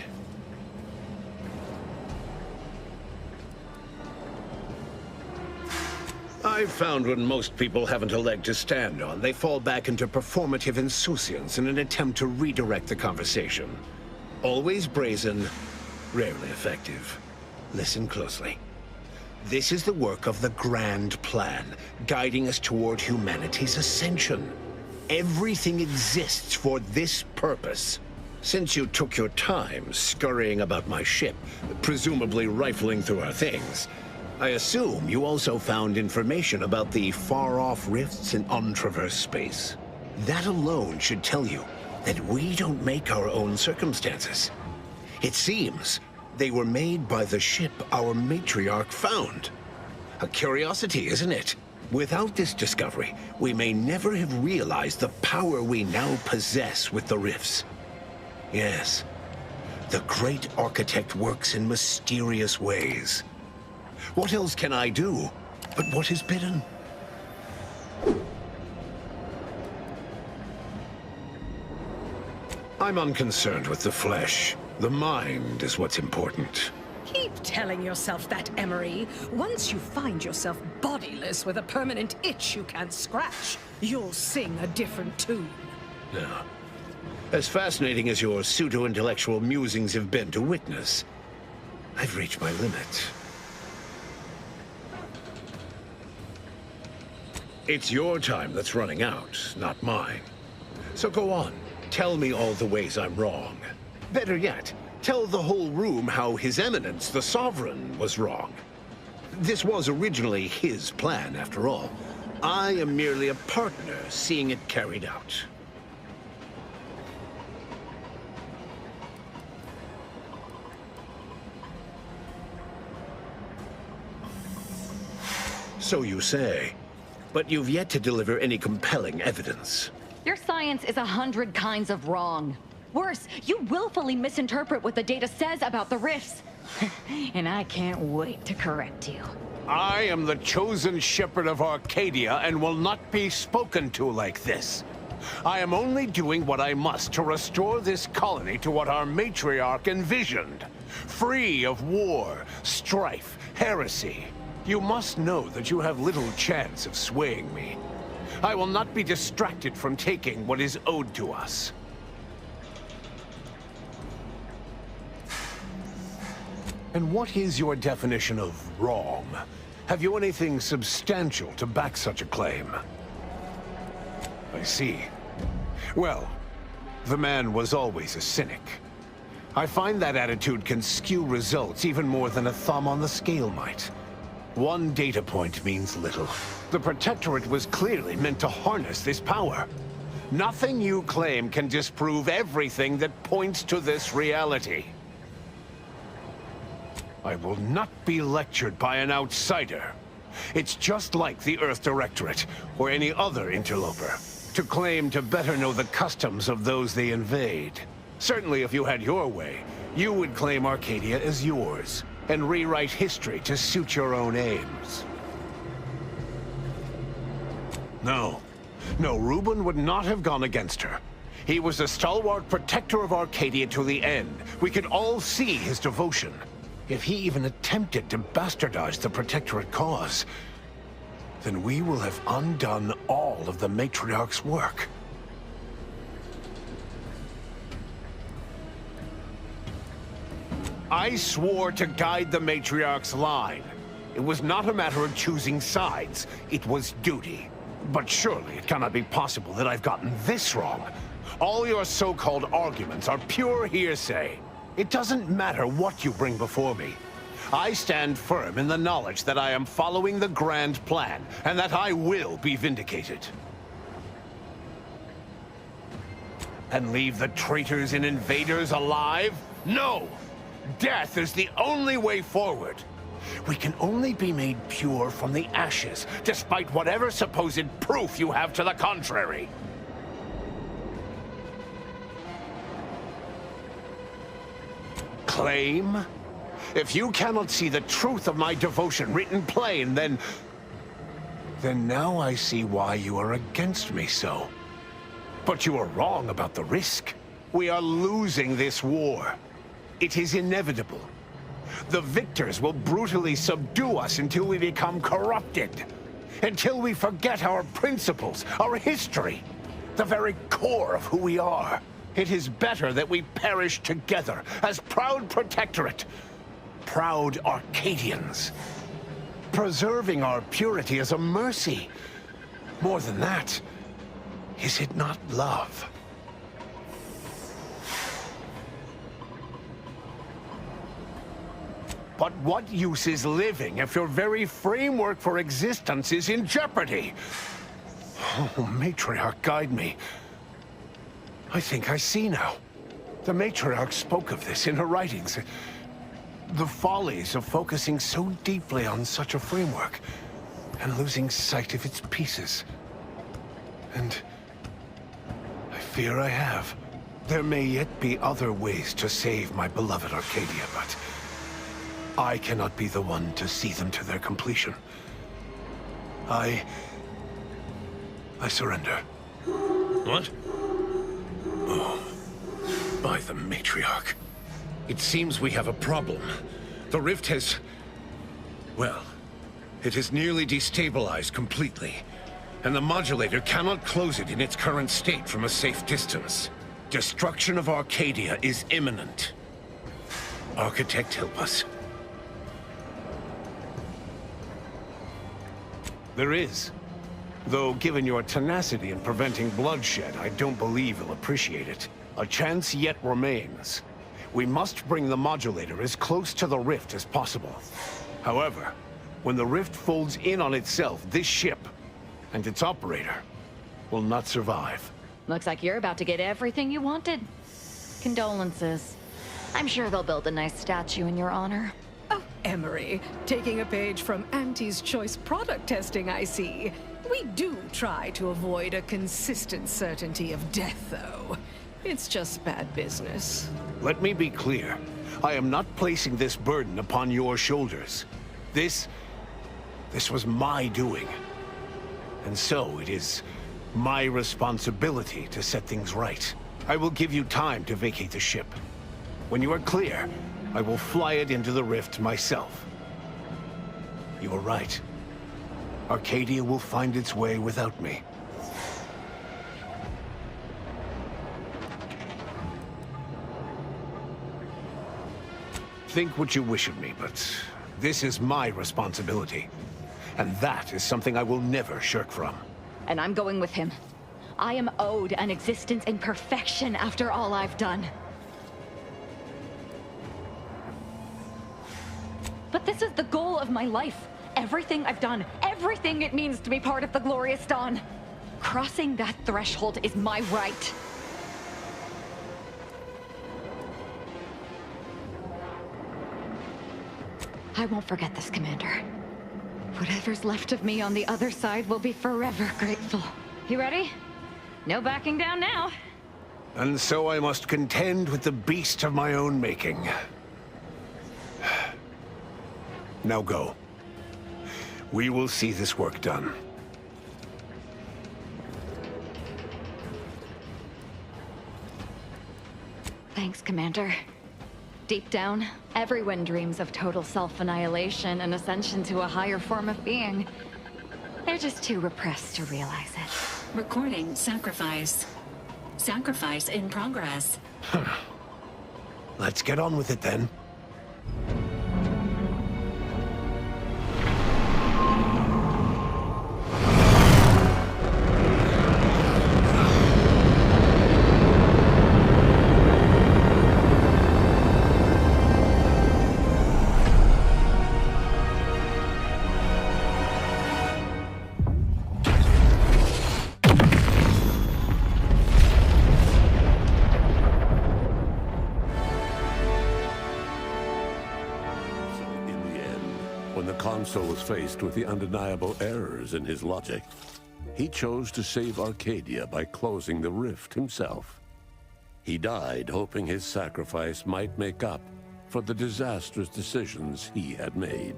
I've found when most people haven't a leg to stand on, they fall back into performative insouciance in an attempt to redirect the conversation. Always brazen, rarely effective. Listen closely. This is the work of the Grand Plan, guiding us toward humanity's ascension. Everything exists for this purpose. Since you took your time scurrying about my ship, presumably rifling through our things, I assume you also found information about the far-off rifts in untraversed space. That alone should tell you that we don't make our own circumstances. It seems they were made by the ship our matriarch found. A curiosity, isn't it? Without this discovery, we may never have realized the power we now possess with the rifts. Yes, the great architect works in mysterious ways. What else can I do but what is bidden? I'm unconcerned with the flesh. The mind is what's important. Keep telling yourself that, Emery. Once you find yourself bodiless with a permanent itch you can't scratch, you'll sing a different tune. Now, as fascinating as your pseudo-intellectual musings have been to witness, I've reached my limit. It's your time that's running out, not mine. So go on, tell me all the ways I'm wrong. Better yet, tell the whole room how His Eminence, the Sovereign, was wrong. This was originally his plan, after all. I am merely a partner seeing it carried out. So you say. But you've yet to deliver any compelling evidence. Your science is 100 kinds of wrong. Worse, you willfully misinterpret what the data says about the rifts. And I can't wait to correct you. I am the chosen shepherd of Arcadia and will not be spoken to like this. I am only doing what I must to restore this colony to what our matriarch envisioned. Free of war, strife, heresy. You must know that you have little chance of swaying me. I will not be distracted from taking what is owed to us. And what is your definition of wrong? Have you anything substantial to back such a claim? I see. Well, the man was always a cynic. I find that attitude can skew results even more than a thumb on the scale might. One data point means little. The Protectorate was clearly meant to harness this power. Nothing you claim can disprove everything that points to this reality. I will not be lectured by an outsider. It's just like the Earth Directorate, or any other interloper, to claim to better know the customs of those they invade. Certainly if you had your way, you would claim Arcadia as yours, and rewrite history to suit your own aims. No, Reuben would not have gone against her. He was a stalwart protector of Arcadia to the end. We could all see his devotion. If he even attempted to bastardize the Protectorate cause, then we will have undone all of the Matriarch's work. I swore to guide the Matriarch's line. It was not a matter of choosing sides, it was duty. But surely it cannot be possible that I've gotten this wrong. All your so-called arguments are pure hearsay. It doesn't matter what you bring before me. I stand firm in the knowledge that I am following the Grand Plan, and that I will be vindicated. And leave the traitors and invaders alive? No! Death is the only way forward. We can only be made pure from the ashes, despite whatever supposed proof you have to the contrary. Claim? If you cannot see the truth of my devotion written plain, then now I see why you are against me so. But you are wrong about the risk. We are losing this war. It is inevitable. The victors will brutally subdue us until we become corrupted. Until we forget our principles, our history, the very core of who we are. It is better that we perish together as proud protectorate, proud Arcadians. Preserving our purity is a mercy. More than that, is it not love? But what use is living if your very framework for existence is in jeopardy? Oh, Matriarch, guide me. I think I see now. The Matriarch spoke of this in her writings. The follies of focusing so deeply on such a framework, and losing sight of its pieces. And I fear I have. There may yet be other ways to save my beloved Arcadia, but I cannot be the one to see them to their completion. I surrender. What? Oh, by the Matriarch. It seems we have a problem. The rift has... well, it has nearly destabilized completely. And the modulator cannot close it in its current state from a safe distance. Destruction of Arcadia is imminent. Architect, help us. There is. Though, given your tenacity in preventing bloodshed, I don't believe you'll appreciate it. A chance yet remains. We must bring the modulator as close to the rift as possible. However, when the rift folds in on itself, this ship and its operator will not survive. Looks like you're about to get everything you wanted. Condolences. I'm sure they'll build a nice statue in your honor. Oh, Emery, taking a page from Auntie's choice product testing, I see. We do try to avoid a consistent certainty of death, though. It's just bad business. Let me be clear. I am not placing this burden upon your shoulders. This was my doing. And so it is my responsibility to set things right. I will give you time to vacate the ship. When you are clear, I will fly it into the rift myself. You are right. Arcadia will find its way without me. Think what you wish of me, but this is my responsibility. And that is something I will never shirk from. And I'm going with him. I am owed an existence in perfection after all I've done. But this is the goal of my life. Everything I've done, everything it means to be part of the glorious dawn. Crossing that threshold is my right. I won't forget this, Commander. Whatever's left of me on the other side will be forever grateful. You ready? No backing down now. And so I must contend with the beast of my own making. Now go. We will see this work done. Thanks, Commander. Deep down, everyone dreams of total self-annihilation and ascension to a higher form of being. They're just too repressed to realize it. Recording sacrifice. Sacrifice in progress. Let's get on with it then. Consul was faced with the undeniable errors in his logic. He chose to save Arcadia by closing the rift himself. He died hoping his sacrifice might make up for the disastrous decisions he had made.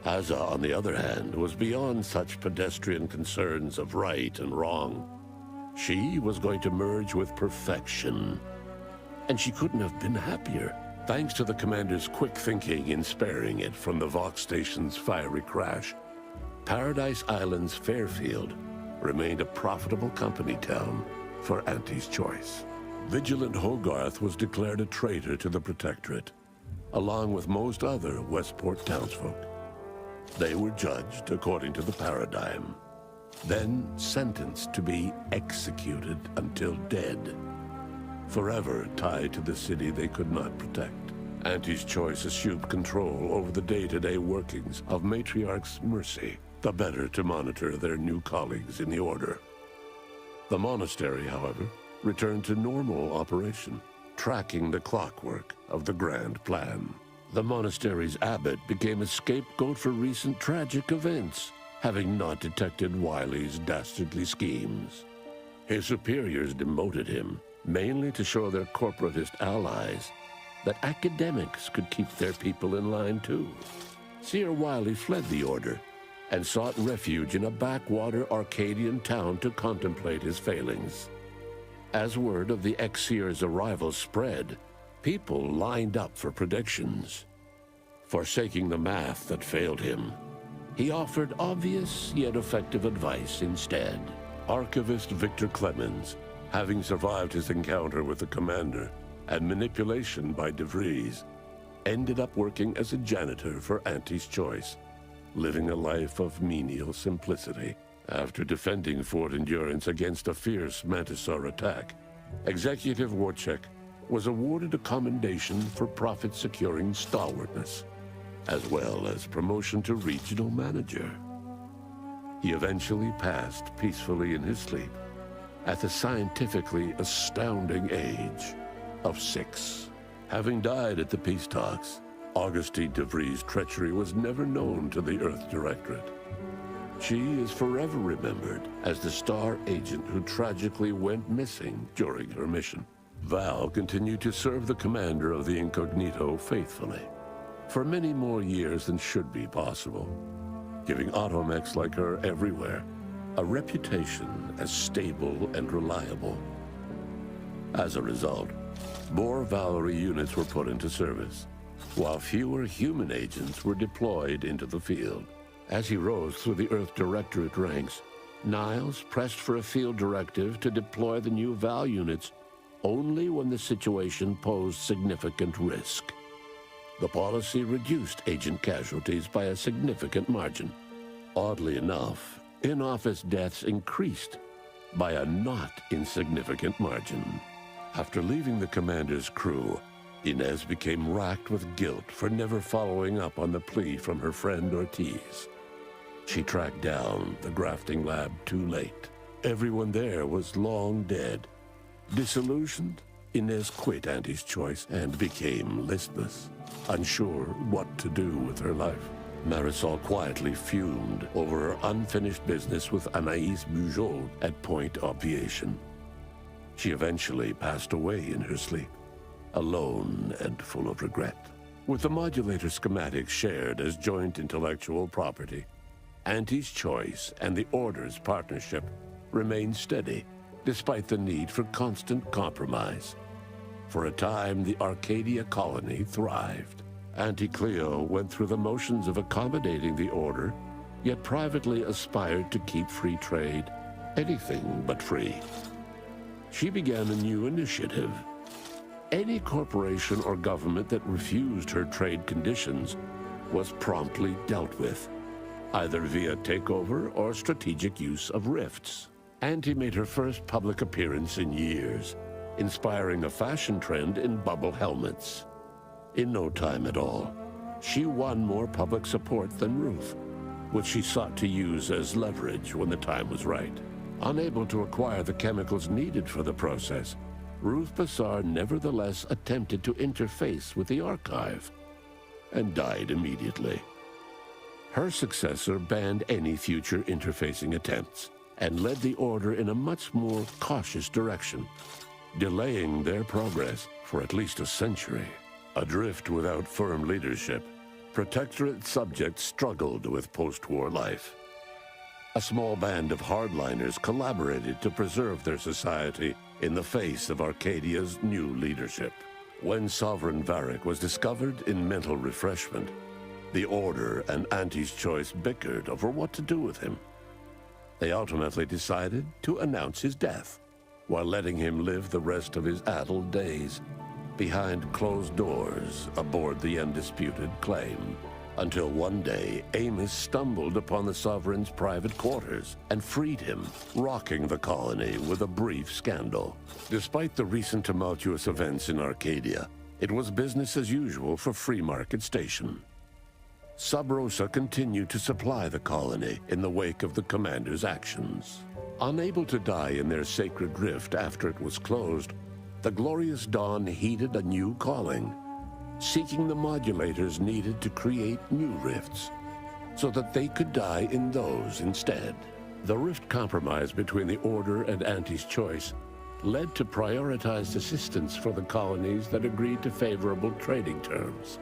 Azza, on the other hand, was beyond such pedestrian concerns of right and wrong. She was going to merge with perfection, and she couldn't have been happier. Thanks to the commander's quick thinking in sparing it from the Vox station's fiery crash, Paradise Island's Fairfield remained a profitable company town for Auntie's Choice. Vigilant Hogarth was declared a traitor to the Protectorate, along with most other Westport townsfolk. They were judged according to the paradigm, then sentenced to be executed until dead, forever tied to the city they could not protect. Auntie's Choice assumed control over the day-to-day workings of Matriarch's Mercy, the better to monitor their new colleagues in the Order. The monastery, however, returned to normal operation, tracking the clockwork of the grand plan. The monastery's abbot became a scapegoat for recent tragic events, having not detected Wiley's dastardly schemes. His superiors demoted him, mainly to show their corporatist allies that academics could keep their people in line too. Seer Wiley fled the Order and sought refuge in a backwater Arcadian town to contemplate his failings. As word of the ex-seer's arrival spread, people lined up for predictions. Forsaking the math that failed him, he offered obvious yet effective advice instead. Archivist Victor Clemens, having survived his encounter with the commander and manipulation by DeVries, ended up working as a janitor for Auntie's Choice, living a life of menial simplicity. After defending Fort Endurance against a fierce Mantisaur attack, Executive Warchek was awarded a commendation for profit-securing stalwartness, as well as promotion to regional manager. He eventually passed peacefully in his sleep at the scientifically astounding age of 6. Having died at the peace talks, Augustine DeVries' treachery was never known to the Earth Directorate. She is forever remembered as the star agent who tragically went missing during her mission. Val continued to serve the commander of the Incognito faithfully for many more years than should be possible, giving automechs like her everywhere a reputation as stable and reliable. As a result, more Valerie units were put into service, while fewer human agents were deployed into the field. As he rose through the Earth Directorate ranks, Niles pressed for a field directive to deploy the new Val units only when the situation posed significant risk. The policy reduced agent casualties by a significant margin. Oddly enough, in-office deaths increased by a not insignificant margin. After leaving the commander's crew, Inez became racked with guilt for never following up on the plea from her friend Ortiz. She tracked down the grafting lab too late. Everyone there was long dead. Disillusioned, Inez quit Auntie's Choice and became listless, unsure what to do with her life. Marisol quietly fumed over her unfinished business with Anaïs Bujold at Point Obviation. She eventually passed away in her sleep, alone and full of regret. With the modulator schematics shared as joint intellectual property, Auntie's Choice and the Order's partnership remained steady, despite the need for constant compromise. For a time, the Arcadia colony thrived. Auntie Cleo went through the motions of accommodating the Order, yet privately aspired to keep free trade anything but free. She began a new initiative. Any corporation or government that refused her trade conditions was promptly dealt with, either via takeover or strategic use of rifts. Auntie made her first public appearance in years, inspiring a fashion trend in bubble helmets. In no time at all, she won more public support than Ruth, which she sought to use as leverage when the time was right. Unable to acquire the chemicals needed for the process, Ruth Bassar nevertheless attempted to interface with the archive and died immediately. Her successor banned any future interfacing attempts and led the Order in a much more cautious direction, delaying their progress for at least a century. Adrift without firm leadership, Protectorate subjects struggled with post-war life. A small band of hardliners collaborated to preserve their society in the face of Arcadia's new leadership. When Sovereign Varric was discovered in mental refreshment, the Order and Auntie's Choice bickered over what to do with him. They ultimately decided to announce his death, while letting him live the rest of his addled days behind closed doors aboard the undisputed claim. Until one day, Amos stumbled upon the Sovereign's private quarters and freed him, rocking the colony with a brief scandal. Despite the recent tumultuous events in Arcadia, it was business as usual for Free Market Station. Sub Rosa continued to supply the colony in the wake of the commander's actions. Unable to die in their sacred rift after it was closed, the Glorious Dawn heeded a new calling, seeking the modulators needed to create new rifts, so that they could die in those instead. The rift compromise between the Order and Auntie's Choice led to prioritized assistance for the colonies that agreed to favorable trading terms.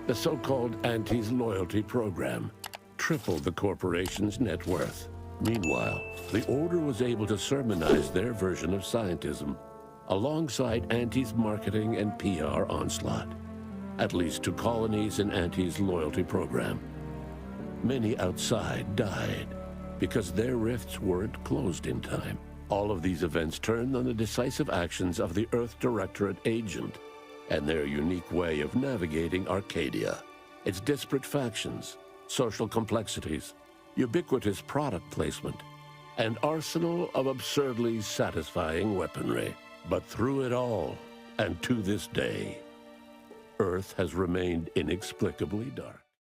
The so-called Auntie's Loyalty Program tripled the corporation's net worth. Meanwhile, the Order was able to sermonize their version of scientism alongside Auntie's marketing and PR onslaught, at least to colonies in Auntie's Loyalty Program. Many outside died because their rifts weren't closed in time. All of these events turned on the decisive actions of the Earth Directorate agent and their unique way of navigating Arcadia, its disparate factions, social complexities, ubiquitous product placement, and arsenal of absurdly satisfying weaponry. But through it all, and to this day, Earth has remained inexplicably dark.